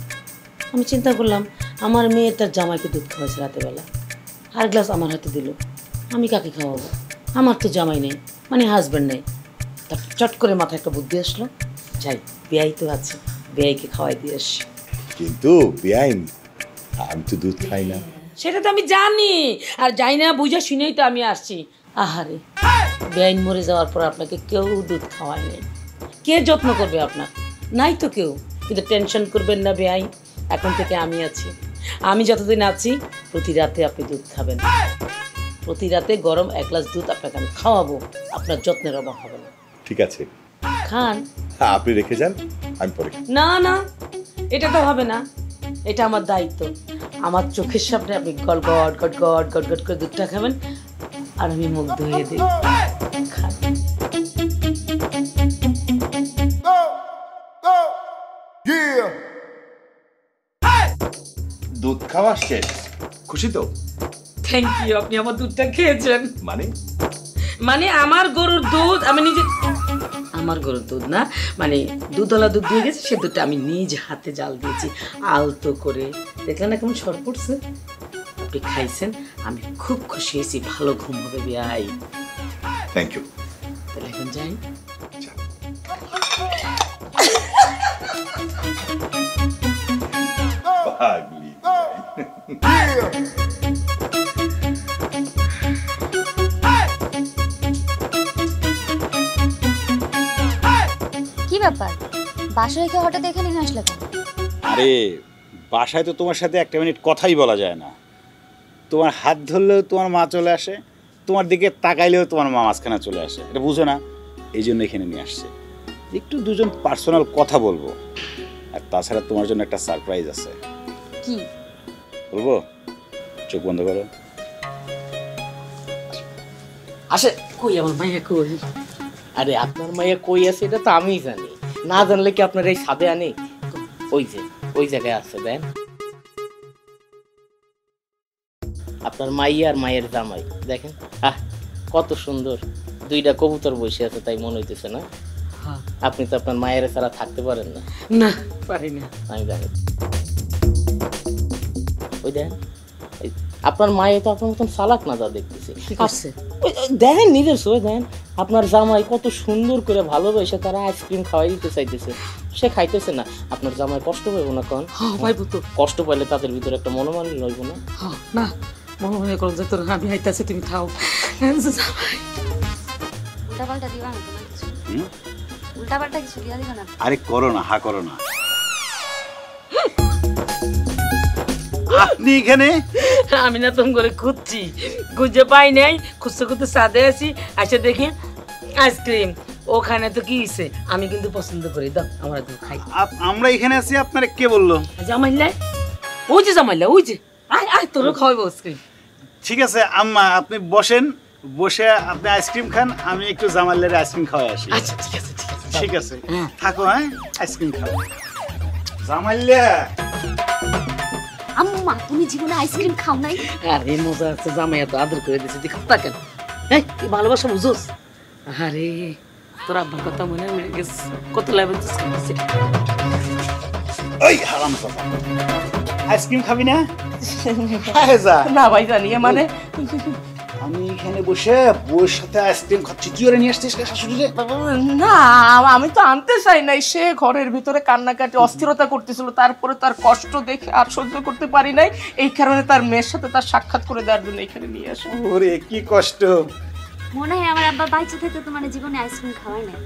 আমি চিন্তা করলাম আমার মেয়ে তার জামাইকে দুধ খাওয়াইছে রাতেবেলা, আর গ্লাস আমার হাতে দিল। আমি কাকে খাওয়াবো? আমার তো জামাই নেই, মানে হাজব্যান্ড নেই। তারপর চট করে মাথায় একটা বুদ্ধি আসলো, যাই বেয়াই তো আছে, বেয়াইকে খাওয়াই দিয়ে আসছি। কিন্তু বেআইন, আমি তো দুধ খাই না। সেটা তো আমি জানি, আর যাই না বুঝে শুনেই তো আমি আসছি। আহারে, বেআইন মরে যাওয়ার পর আপনাকে কেউ দুধ খাওয়ায় নেই, কে যত্ন করবে আপনার? নাই তো কেউ। কিন্তু টেনশন করবেন না বেআইন, এখন থেকে আমি আছি। আমি যতদিন আছি প্রতি রাতে আপনি দুধ খাবেন, প্রতি রাতে গরম 1 গ্লাস দুধ আপনাকে আমি খাওয়াবো, আপনার যত্নের অভাব হবে না। ঠিক আছে, খান। হ্যাঁ আপনি রেখে যান, আমি পরে খাই। না না, এটা তো হবে না, এটা আমার দায়িত্ব। আমার চোখের সামনে আপনি goat goat goat goat goat goat করে দুধটা খাবেন, আর আমি মুখ ধুয়ে দিই। খান। দুধ খাওয়া শেষ, খুশি তো? থ্যাংক ইউ, আপনি আমার দুধটা খেয়েছেন। মানে মানে আমার গরুর দুধ আমি নিজে, আমার গরুর দুধ না, মানে দুধওয়ালা দুধ দিয়ে গেছে, সে দুধটা আমি নিজ হাতে জাল দিয়েছি আলতো করে। দেখলেন না কেমন শর্ট পড়ছে? আপনি খাইছেন, আমি খুব খুশি হয়েছি। ভালো ঘুম হবে বিয়াই। Thank you. তাহলে এখন যাই। কি ব্যাপার, বাসায় রেখে হঠাৎ এখানে নিয়ে আসলে কেন? আরে বাসায় তো তোমার সাথে একটা মিনিট কথাই বলা যায় না। তোমার হাত ধরলেও তোমার মা চলে আসে, তোমার দিকে তাকাইলেও তোমার মা মাঝখানে চলে আসে, এটা বুঝো না? এই জন্য এখানে নিয়ে আসছে, একটু দুজন পার্সোনাল কথা বলবো। আর তাছাড়া তোমার জন্য একটা সারপ্রাইজ আছে। কি বলবো? চোখ বন্ধ করো। আসে। কই আমার মাইয়া কই? আরে আপনার মাইয়া কই আছে এটা তো আমিই জানি, না জানলে কি আপনার এই ছাদে আনি? ওই যে ওই জায়গায় আছে, দেন আপনার মাইয়া আর মায়ের জামাই, দেখেন আহ কত সুন্দর দুইটা কবুতর বসে আছে, তাই মনে হইতেছে না? আপনি তো আপনার মায়ের ছাড়া থাকতে পারেন না। না পারি না, আমি জানি। ওই দেখেন আপনার মায়ে তো আপনার মতন চালাক না, যা দেখতেছি। কি করছে? দেখেন নিজের চোখে দেখেন, আপনার জামাই কত সুন্দর করে ভালোবেসে তারা আইসক্রিম খাওয়াই দিতে চাইতেছে, সে খাইতেছে না। আপনার জামাই কষ্ট পাইব না? কোন পাইবো তো। কষ্ট পাইলে তাদের ভিতরে একটা মনোমালিন্য লইব না? না মনে মনে করো যে তোর আমি হাইতাছি, তুমি খাও। উল্টা পাল্টা দিবা না তোমার কিছু? উল্টা পাল্টা কিছু দিয়া দিবা না? আরে করো না, হা করো না। আপনি এখানে? আমি না তুমি করে খুঁজছি, খুঁজে পাই নাই, খুঁজতে খুঁজতে সাদে আছি, আচ্ছা দেখি আইসক্রিম। ওখানে তো কি হইছে, আমি কিন্তু পছন্দ করি, দাও আমরা তো খাই। আমরা এখানে আছি, আপনারা কে বললো? জামাইলা, ওই যে জামাইলা, ওই যে আয় আয়, তোরও খাওয়াবো আইসক্রিম। ঠিক আছে আম্মা, আপনি বসেন, বসে আপনি আইসক্রিম খান, আমি একটু জামাইলের আইসক্রিম খাওয়াই আসি। আচ্ছা ঠিক আছে ঠিক আছে ঠিক আছে, থাকো। হ্যাঁ, আইসক্রিম খাও। জামাইলা, আম্মা তুমি জীবনে আইসক্রিম খাও নাই? আরে মজা আছে, জামাই এত আদর করে দিয়েছে, দেখো কেন। এই তুই ভালোবাসা বুঝোস? আরে তোর আব্বার কথা মনে হয়ে গেছে, কত লেভেল দিচ্ছে। ওই হারাম কথা, আইসক্রিম খাবি না? হ্যাঁ যা। না ভাই জানি, মানে আমি এখানে বসে বউয়ের সাথে আইসক্রিম খাচ্ছি, তুই ওরা নিয়ে আসছিস শাশুড়িরে? না আমি তো আনতে চাই নাই, সে ঘরের ভিতরে কান্নাকাটি অস্থিরতা করতেছিল, তারপরে তার কষ্ট দেখে আর সহ্য করতে পারি নাই, এই কারণে তার মেয়ের সাথে তার সাক্ষাৎ করে দেওয়ার জন্য এখানে নিয়ে আসা। ওরে কি কষ্ট। মনে হয় আমার আব্বা বাইচে থেকে তোমার জীবনে আইসক্রিম খাওয়াই নাই,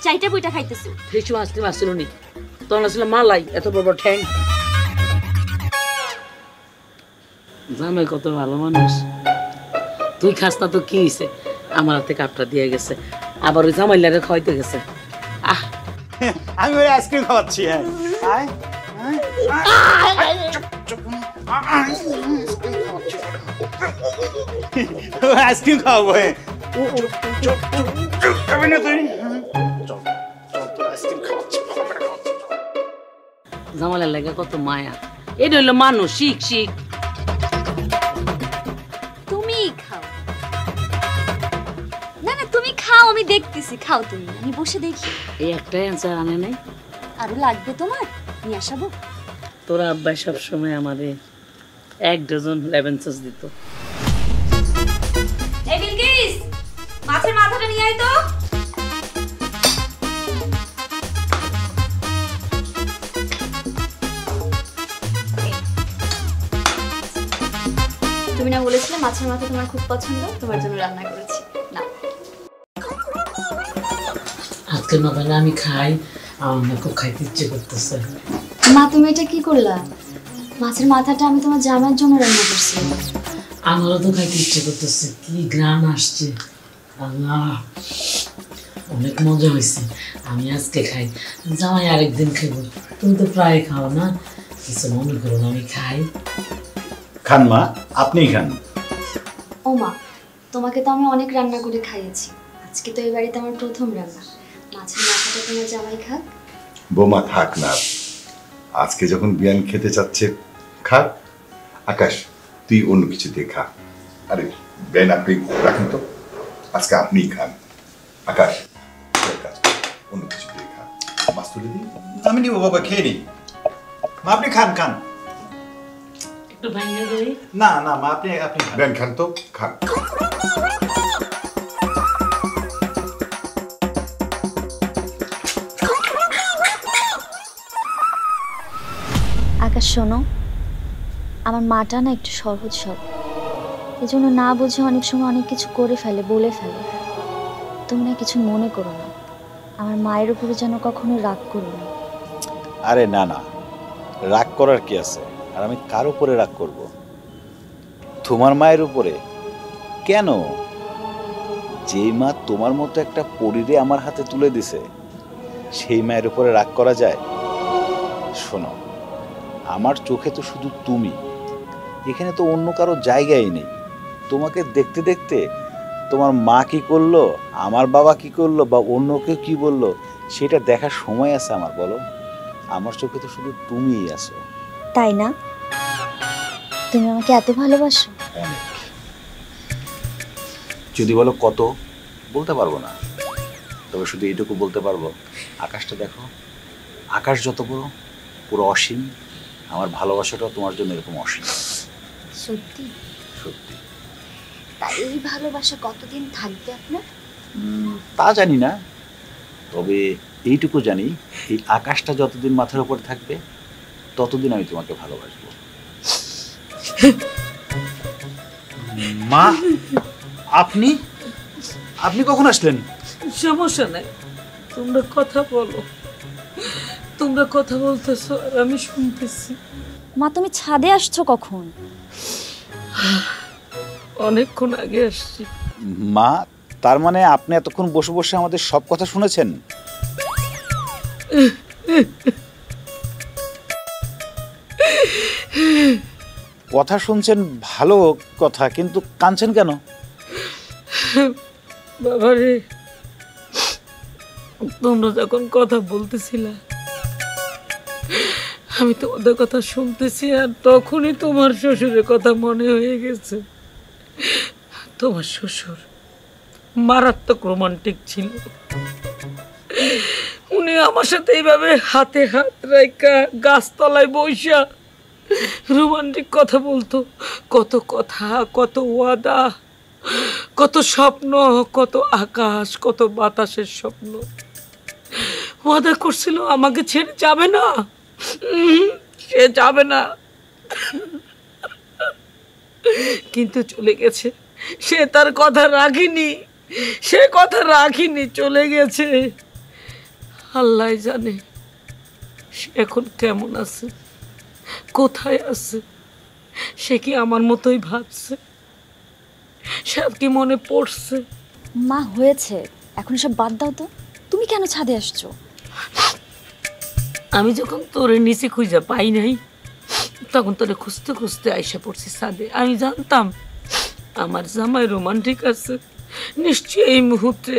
চাইটা বইটা খাইতেছো। ফ্রেশ আইসক্রিম আসছিল নি, তখন আসলে মালাই, এত বড় বড় ঠ্যাং। জামাই কত ভালো মানুষ, তুই খাস না তো কি হয়েছে, আমার হাতে কাপটা দিয়ে গেছে, আবার ওই জামাইলারে খাওয়াইতে গেছে। আহ আমি ওই আইসক্রিম খাওয়াচ্ছি। হ্যাঁ আইসক্রিম খাওয়াবো। জামাইলার লাগে কত মায়া, এটা হইলো মানুষ, শিখ শিখ। তুমি খাও না, না তুমি খাও, আমি দেখতেছি, খাও তুমি, আমি বসে দেখি। এই একটাই অ্যান্সার আনে নাই, আরো লাগবে তোমার, নিয়ে আসাবো। তোরা আব্বাই সবসময় আমাদের 1 ডজন লেমন সস দিত। এই বিলকিস, মাছের মাথাটা নিয়ে আয় তো। তুমি না বলেছিলে মাছের মাথা তোমার খুব পছন্দ, তোমার জন্য রান্না করেছি, না আজকে না বলে আমি খাই, আমার না খুব খাইতে ইচ্ছে করতেছে। মা তুমি এটা কি করলা? মাছের মাথাটা আমি তোমার জামাইয়ের জন্য রান্না করছি। আমারও তো খাইতে ইচ্ছে করতেছে, কি গ্রাম আসছে, আল্লাহ অনেক মজা হয়েছে। আমি আজকে খাই, জামাই আরেকদিন খাইব, তুমি তো প্রায় খাও না, কিছু মনে করো না, আমি খাই। খান মা, আপনিই খান। ও মা, তোমাকে তো আমি অনেক রান্না করে খাইয়েছি, আজকে তো এই বাড়িতে আমার প্রথম রান্না, মাছের মাথাটা তোমার জামাই খাক। বৌমা থাক না, আজকে যখন বিয়ান খেতে চাচ্ছে খাক। আকাশ তুই অন্য কিছু দিয়ে খা। আরে বেন আপনি রাখেন তো, আজকে আপনিই খান। আকাশ অন্য কিছু দিয়ে খা। মাছ তুলে দিই? আমি নিব বাবা, খেয়ে নিই। মা আপনি খান খান। একটু ভাঙিয়ে দেই। না না মা আপনি আপনি খান। দেন, খান তো, খান। আকাশ শোনো, আমার মাটা না একটু সহজ সরল, এই জন্য না বুঝে অনেক সময় অনেক কিছু করে ফেলে, বলে ফেলে। তুমি না কিছু মনে করো না, আমার মায়ের উপরে যেন কখনো রাগ করো না। আরে না না, রাগ করার কি আছে? আর আমি কার উপরে রাগ করব? তোমার মায়ের উপরে? কেন? যেই মা তোমার মতো একটা পরীরে আমার হাতে তুলে দিছে, সেই মায়ের উপরে রাগ করা যায়? শোনো, আমার চোখে তো শুধু তুমি, এখানে তো অন্য কারো জায়গাই নেই। তোমাকে দেখতে দেখতে তোমার মা কি করলো, আমার বাবা কি করলো, বা অন্য কেউ কি বললো, সেটা দেখার সময় আছে আমার? বলো, আমার চোখে তো শুধু তুমিই আছো। তাই না? তুমি আমাকে এত ভালোবাসো? অনেক। যদি বলো কত, বলতে পারবো না, তবে শুধু এইটুকু বলতে পারবো, আকাশটা দেখো, আকাশ যত বড়, পুরো অসীম, আমার ভালোবাসাটাও তোমার জন্য এরকম অসীম। সত্যি? সত্যি। তাই এই ভালোবাসা কতদিন থাকবে আপনার? তা জানি না, তবে এইটুকু জানি, এই আকাশটা যতদিন মাথার উপর থাকবে ততদিন আমি তোমাকে ভালোবাসবো। মা আপনি আপনি কখন আসলেন? সমস্যা নাই, তোমরা কথা বলো। তোমরা কথা বলতেছো আর আমি শুনতেছি। মা তুমি ছাদে আসছো কখন? অনেকক্ষণ আগে আসছি। মা, তার মানে আপনি এতক্ষণ বসে বসে আমাদের সব কথা শুনেছেন? কথা শুনছেন ভালো কথা, কিন্তু কাঁদছেন কেন? বাবারে, তোমরা যখন কথা বলতেছিলা আমি তোমাদের কথা শুনতেছি, আর তখনই তোমার শ্বশুরের কথা মনে হয়ে গেছে। তোমার শ্বশুর মারাত্মক রোমান্টিক ছিল। উনি আমার সাথে এইভাবে হাতে হাত রেখা গাছতলায় বইসা রোমান্টিক কথা বলতো। কত কথা, কত ওয়াদা, কত স্বপ্ন, কত আকাশ, কত বাতাসের স্বপ্ন। ওয়াদা করছিল আমাকে ছেড়ে যাবে না, সে যাবে না, কিন্তু চলে গেছে। সে তার কথা রাখেনি, সে কথা রাখিনি, চলে গেছে। আল্লাহ জানে সে এখন কেমন আছে, কোথায় আছে। সে কি আমার মতোই ভাবছে? সে কি মনে পড়ছে? মা হয়েছে, এখন সব বাদ দাও তো। তুমি কেন ছাদে আসছো? আমি যখন তোরে নিচে খুঁজে পাই নাই, তখন তোরে খুঁজতে খুঁজতে আইসা পড়ছি ছাদে। আমি জানতাম আমার জামাই রোমান্টিক আছে, নিশ্চয়ই এই মুহূর্তে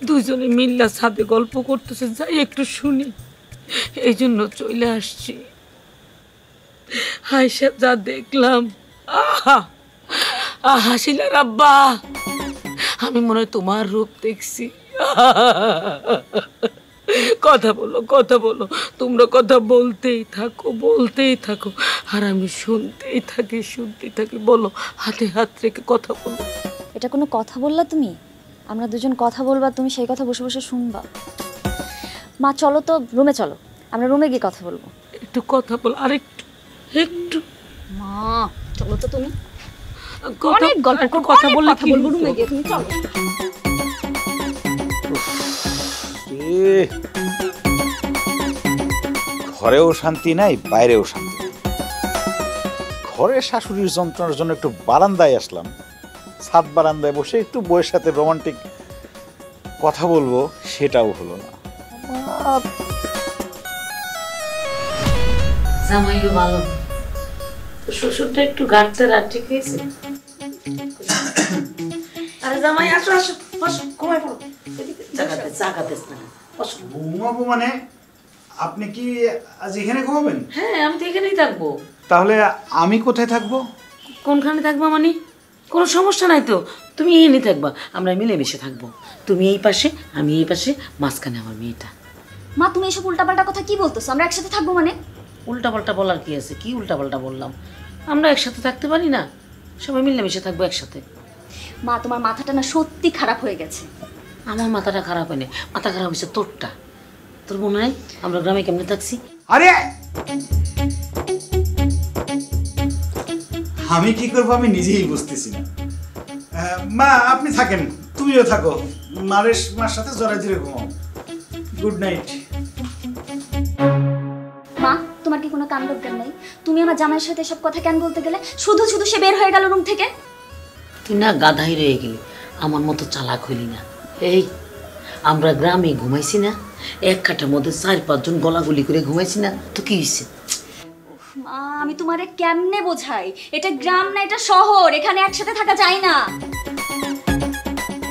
দুজনে মিল্লা ছাদে গল্প করতেছে, যাই একটু শুনি, এই জন্য চলে আসছি। আইসা যা দেখলাম, আহা আহা শিলার আব্বা, আমি মনে হয় তোমার রূপ দেখছি। কথা বলো, কথা বলো, তোমরা কথা বলতেই থাকো, বলতেই থাকো, আর আমি শুনতেই থাকি, শুনতেই থাকি। বলো, হাতে হাত রেখে কথা বলো। এটা কোনো কথা বললা তুমি? আমরা দুজন কথা বলবা, তুমি সেই কথা বসে বসে শুনবা? মা চলো তো, রুমে চলো, আমরা রুমে গিয়ে কথা বলবো। একটু কথা বলো, আরেকটু, একটু। মা চলো তো, তুমি অনেক গল্প কথা বললে কি বলবো, রুমে গিয়ে তুমি চলো। ঘরেও শান্তি নাই, বাইরেও শান্তি নাই। ঘরে শাশুড়ির যন্ত্রণার জন্য একটু বারান্দায় আসলাম, ছাদ বারান্দায় বসে একটু বউয়ের সাথে রোমান্টিক কথা বলবো, সেটাও হলো না। জামাইও ভালো, শ্বশুরটা একটু গাড়তে রাখতে খেয়েছে। আরে জামাই আসো, আসো, বসো, ঘুমাই পড়ো। জাগাতে না, বসো। ঘুমাবো মানে? আপনি কি আজ এখানে ঘুমাবেন? হ্যাঁ, আমি তো এখানেই থাকবো। তাহলে আমি কোথায় থাকবো? কোনখানে থাকবো মানে? কোনো সমস্যা নাই তো, তুমি এনে থাকবা, আমরা মিলেমিশে থাকবো। তুমি এই পাশে, আমি এই পাশে, মাঝখানে আমার মেয়েটা। মা তুমি এসব উল্টাপাল্টা কথা কি বলতেছো? আমরা একসাথে থাকবো মানে? উল্টাপাল্টা বলার কি আছে? কি উল্টাপাল্টা বললাম? আমরা একসাথে থাকতে পারি না? সবাই মিলেমিশে থাকবো একসাথে। মা তোমার মাথাটা না সত্যি খারাপ হয়ে গেছে। আমার মাথাটা খারাপ হয়নি, মাথা খারাপ হয়েছে তোরটা। তোর মনে হয় আমরা গ্রামে কেমনে থাকছি? আরে আমি কি করবো আমি নিজেই বুঝতেছি না। মা আপনি থাকেন, তুমিও থাকো, মার সাথে জোরে ঘুমাও। Good night. মা তোমার কি কোনো কাণ্ড জ্ঞান নাই? তুমি আমার জামাইয়ের সাথে এসব কথা কেন বলতে গেলে? শুধু শুধু সে বের হয়ে গেল রুম থেকে। তুই না গাধাই রয়ে গেলি, আমার মতো চালাক হইলি না। এই আমরা গ্রামে ঘুমাইছি না, এক খাটের মধ্যে 4-5 জন গলাগুলি করে ঘুমাইছি না, তো কি হয়েছে? মা আমি তোমারে কেমনে বোঝাই? এটা গ্রাম না, এটা শহর, এখানে একসাথে থাকা যায় না।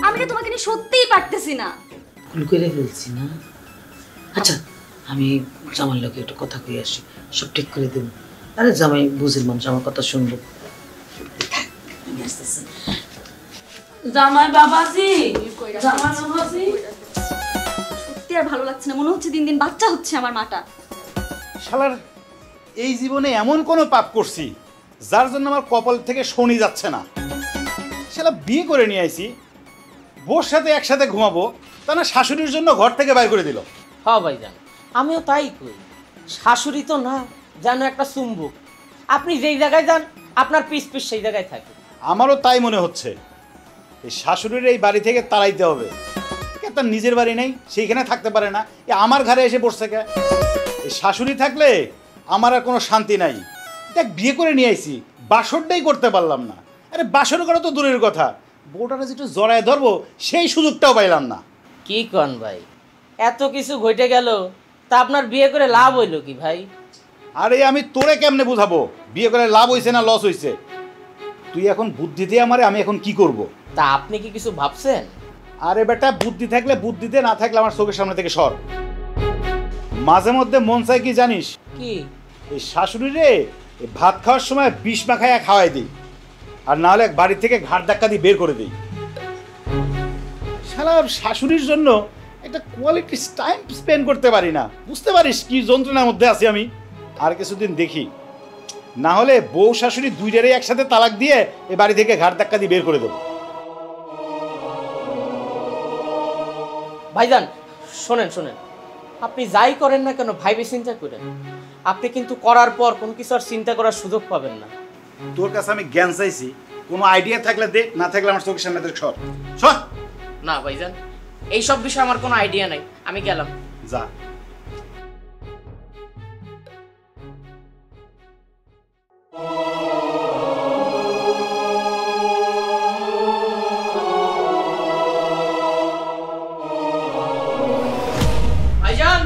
আমি না তোমাকে নিয়ে সত্যিই পারতেছি না। ভুল করে ফেলছি না? আচ্ছা আমি জামাই লোকে একটু কথা কই আসি, সব ঠিক করে দেব। আরে জামাই বুঝির মানুষ, আমার কথা শুনবো। জামাই বাবাজি, জামাই বাবাজি। সত্যি আর ভালো লাগছে না, মনে হচ্ছে দিন দিন বাচ্চা হচ্ছে আমার মাটা। শালার এই জীবনে এমন কোনো পাপ করছি যার জন্য আমার কপাল থেকে শনি যাচ্ছে না। শালা বিয়ে করে নিয়ে আইছি, বোর সাথে একসাথে ঘুমাবো, তা না শাশুড়ির জন্য ঘর থেকে বাইর করে দিল। হ্যাঁ ভাইজান, আমিও তাই কই। শাশুড়ি তো না, যেন একটা চুম্বক। আপনি যেই জায়গায় যান আপনার পিস পিস সেই জায়গায় থাকে। আমারও তাই মনে হচ্ছে। এই শাশুড়ির এই বাড়ি থেকে তাড়াইতে হবে। তার নিজের বাড়ি নেই, সেইখানে থাকতে পারে না, এ আমার ঘরে এসে বসছে কে? এই শাশুড়ি থাকলে আমার আর কোনো শান্তি নাই। দেখ বিয়ে করে নিয়ে আইছি, বাসরটাই করতে পারলাম না। আরে বাসর করা তো দূরের কথা, বউটাকে যেটু জড়ায় ধরবো সেই সুযোগটাও পাইলাম না। কি কন ভাই, এত কিছু ঘটে গেল, তা আপনার বিয়ে করে লাভ হইল কি ভাই? আরে আমি তোরে কেমনে বুঝাবো বিয়ে করে লাভ হইছে না লস হইছে? তুই এখন বুদ্ধি দিয়ে আমারে, আমি এখন কি করব? তা আপনি কি কিছু ভাবছেন? আরে বেটা বুদ্ধি থাকলে বুদ্ধি দে, না থাকলে আমার চোখের সামনে থেকে সর। মাঝে মধ্যে মন চাই কি জানিস? কি? এই শাশুড়ি রে ভাত খাওয়ার সময় বিষ মাখাইয়া খাওয়াই দিই, আর না হলে বাড়ি থেকে ঘাট ধাক্কা দিয়ে বের করে দিই। শালা শাশুড়ির জন্য একটা কোয়ালিটি টাইম স্পেন্ড করতে পারি না। বুঝতে পারিস কি যন্ত্রণার মধ্যে আছি আমি। আর কিছুদিন দেখি, না হলে বউ শাশুড়ি দুইটারই একসাথে তালাক দিয়ে এ বাড়ি থেকে ঘাট ধাক্কা দিয়ে বের করে দেবো। ভাইজান শোনেন শোনেন, আপনি যাই করেন না কেন ভাইবে চিন্তা করেন। আপনি কিন্তু করার পর কোনো কিছু আর চিন্তা করার সুযোগ পাবেন না। তোর কাছে আমি জ্ঞান চাইছি, কোনো আইডিয়া থাকলে দে, না থাকলে আমার চোখের সামনে থেকে সর সর। না ভাইজান, এইসব বিষয়ে আমার কোনো আইডিয়া নাই, আমি গেলাম। যা। ভাইজান,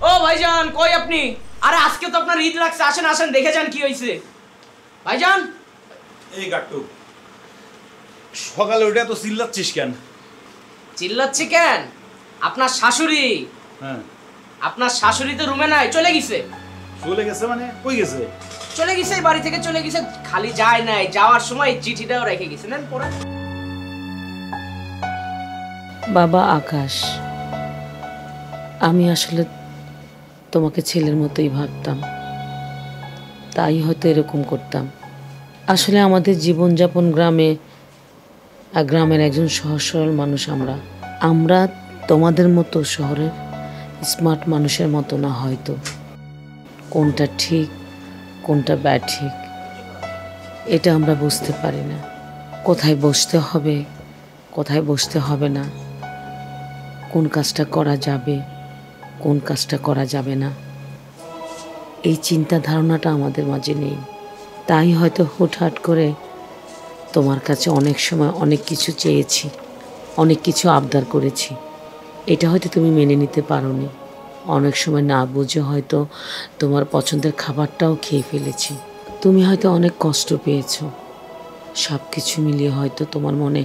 ও ভাইজান কই আপনি? আরে আজকে তো আপনার ঈদ লাগছে, আসেন আসেন দেখে যান কি হয়েছে। ভাইজান এই গাট্টু, সকালে উঠে তো চিল্লাচ্ছিস কেন? চিল্লাচ্ছি কেন? আপনার শাশুড়ি, হ্যাঁ আপনার শাশুড়ি তো রুমে নাই, চলে গেছে। চলে গেছে মানে কই গেছে? চলে গেছে, এই বাড়ি থেকে চলে গেছে। খালি যায় নাই, যাওয়ার সময় চিঠিটাও রেখে গেছে। নেন পড়া। বাবা আকাশ, আমি আসলে তোমাকে ছেলের মতোই ভাবতাম, তাই হয়তো এরকম করতাম। আসলে আমাদের জীবনযাপন গ্রামে, আর গ্রামের একজন সহজ সরল মানুষ আমরা তোমাদের মতো শহরের স্মার্ট মানুষের মতো না। হয়তো কোনটা ঠিক কোনটা ব্যাঠিক এটা আমরা বুঝতে পারি না। কোথায় বসতে হবে কোথায় বসতে হবে না, কোন কাজটা করা যাবে কোন কাজটা করা যাবে না, এই চিন্তা ধারণাটা আমাদের মাঝে নেই। তাই হয়তো হুটহাট করে তোমার কাছে অনেক সময় অনেক কিছু চেয়েছি, অনেক কিছু আবদার করেছি। এটা হয়তো তুমি মেনে নিতে পারোনি। অনেক সময় না বুঝে হয়তো তোমার পছন্দের খাবারটাও খেয়ে ফেলেছি। তুমি হয়তো অনেক কষ্ট পেয়েছো। সব কিছু মিলিয়ে হয়তো তোমার মনে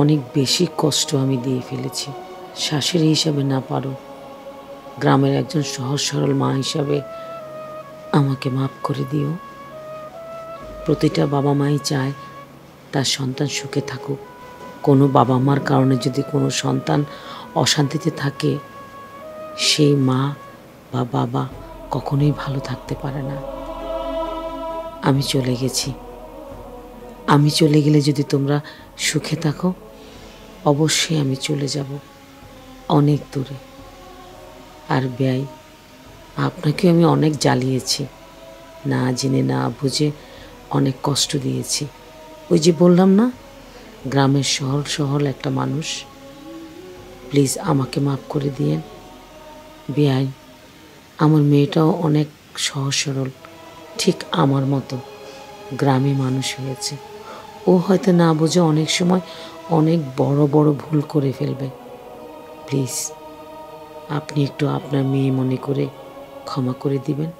অনেক বেশি কষ্ট আমি দিয়ে ফেলেছি। শাশুড়ি হিসাবে না পারো, গ্রামের একজন সহজ সরল মা হিসাবে আমাকে মাফ করে দিও। প্রতিটা বাবা মাই চায় তার সন্তান সুখে থাকুক। কোনো বাবা মার কারণে যদি কোনো সন্তান অশান্তিতে থাকে, সেই মা বা বাবা কখনোই ভালো থাকতে পারে না। আমি চলে গেছি। আমি চলে গেলে যদি তোমরা সুখে থাকো, অবশ্যই আমি চলে যাব অনেক দূরে। আর ব্যয়, আপনাকে আমি অনেক জ্বালিয়েছি, না জেনে না বুঝে অনেক কষ্ট দিয়েছি। ওই যে বললাম না, গ্রামের সহল একটা মানুষ। প্লিজ আমাকে মাফ করে দিয়েন। বেআই, আমার মেয়েটাও অনেক সহজ সরল, ঠিক আমার মতো গ্রামে মানুষ হয়েছে। ও হয়তো না বুঝে অনেক সময় অনেক বড় বড় ভুল করে ফেলবে। প্লিজ আপনি একটু আপনার মেয়ে মনে করে ক্ষমা করে দিবেন।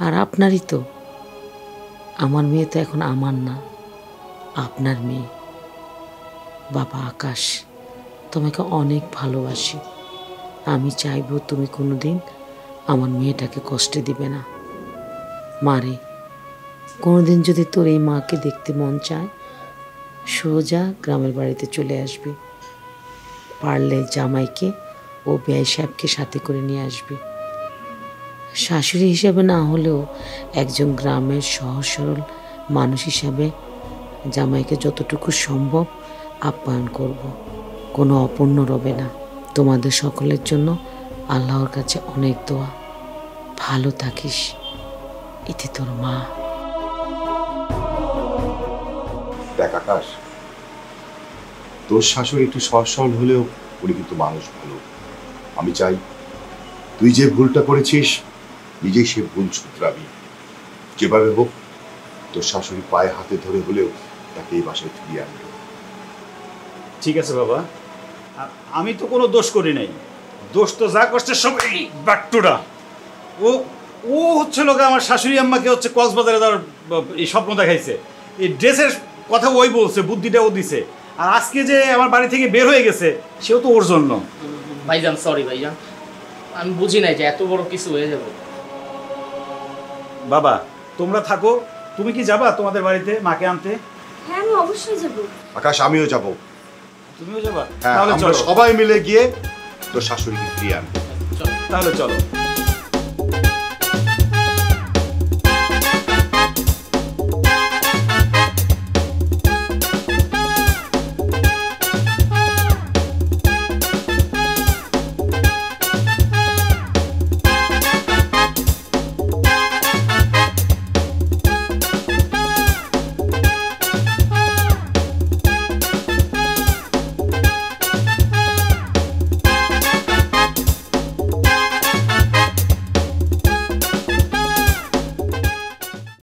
আর আপনারই তো, আমার মেয়ে তো এখন আমার না, আপনার মেয়ে। বাবা আকাশ, তোমাকে অনেক ভালোবাসি। আমি চাইবো তুমি কোনোদিন আমার মেয়েটাকে কষ্ট দিবে না। মারে, কোনোদিন যদি তোর এই মাকে দেখতে মন চায়, সোজা গ্রামের বাড়িতে চলে আসবি। পারলে জামাইকে ও ব্যয় সাহেবকে সাথে করে নিয়ে আসবি। শাশুড়ি হিসাবে না হলেও একজন গ্রামের সহজ সরল মানুষ হিসাবে জামাইকে যতটুকু সম্ভব আপ্যায়ন করব। কোনো অপূর্ণ রবে না। তোমাদের সকলের জন্য আল্লাহর কাছে অনেক দোয়া। ভালো থাকিস। এতে তোর মা। দেখ আকাশ, তোর শাশুড়ি একটু সহজ সরল হলেও উনি কিন্তু মানুষ ভালো। আমি চাই তুই যে ভুলটা করেছিস নিজেই সে ভুল শুধরাবি। যেভাবে হোক তোর শাশুড়ি পায়ে হাতে ধরে হলেও তাকে এই বাসায় ফিরিয়ে আনবে। ঠিক আছে বাবা, আমি তো কোনো দোষ করি নাই। দোষ তো যা করছে সব এই বাট্টুরা। ও ও হচ্ছে লোক আমার শাশুড়ি আম্মাকে হচ্ছে কক্সবাজারে যাওয়ার এই স্বপ্ন দেখাইছে। এই ড্রেসের কথা ওই বলছে, বুদ্ধিটা ও দিছে। আর আজকে যে আমার বাড়ি থেকে বের হয়ে গেছে, সেও তো ওর জন্য। ভাইজান সরি ভাইজান, আমি বুঝি নাই যে এত বড় কিছু হয়ে যাবে। বাবা তোমরা থাকো। তুমি কি যাবা তোমাদের বাড়িতে মাকে আনতে? হ্যাঁ, আমি অবশ্যই যাব। আকাশ, আমিও যাব। তুমিও যাবা? হ্যাঁ, তাহলে আমরা চলো। সবাই মিলে গিয়ে তোর শাশুড়িকে ফিরিয়ে আনবো। তাহলে চলো।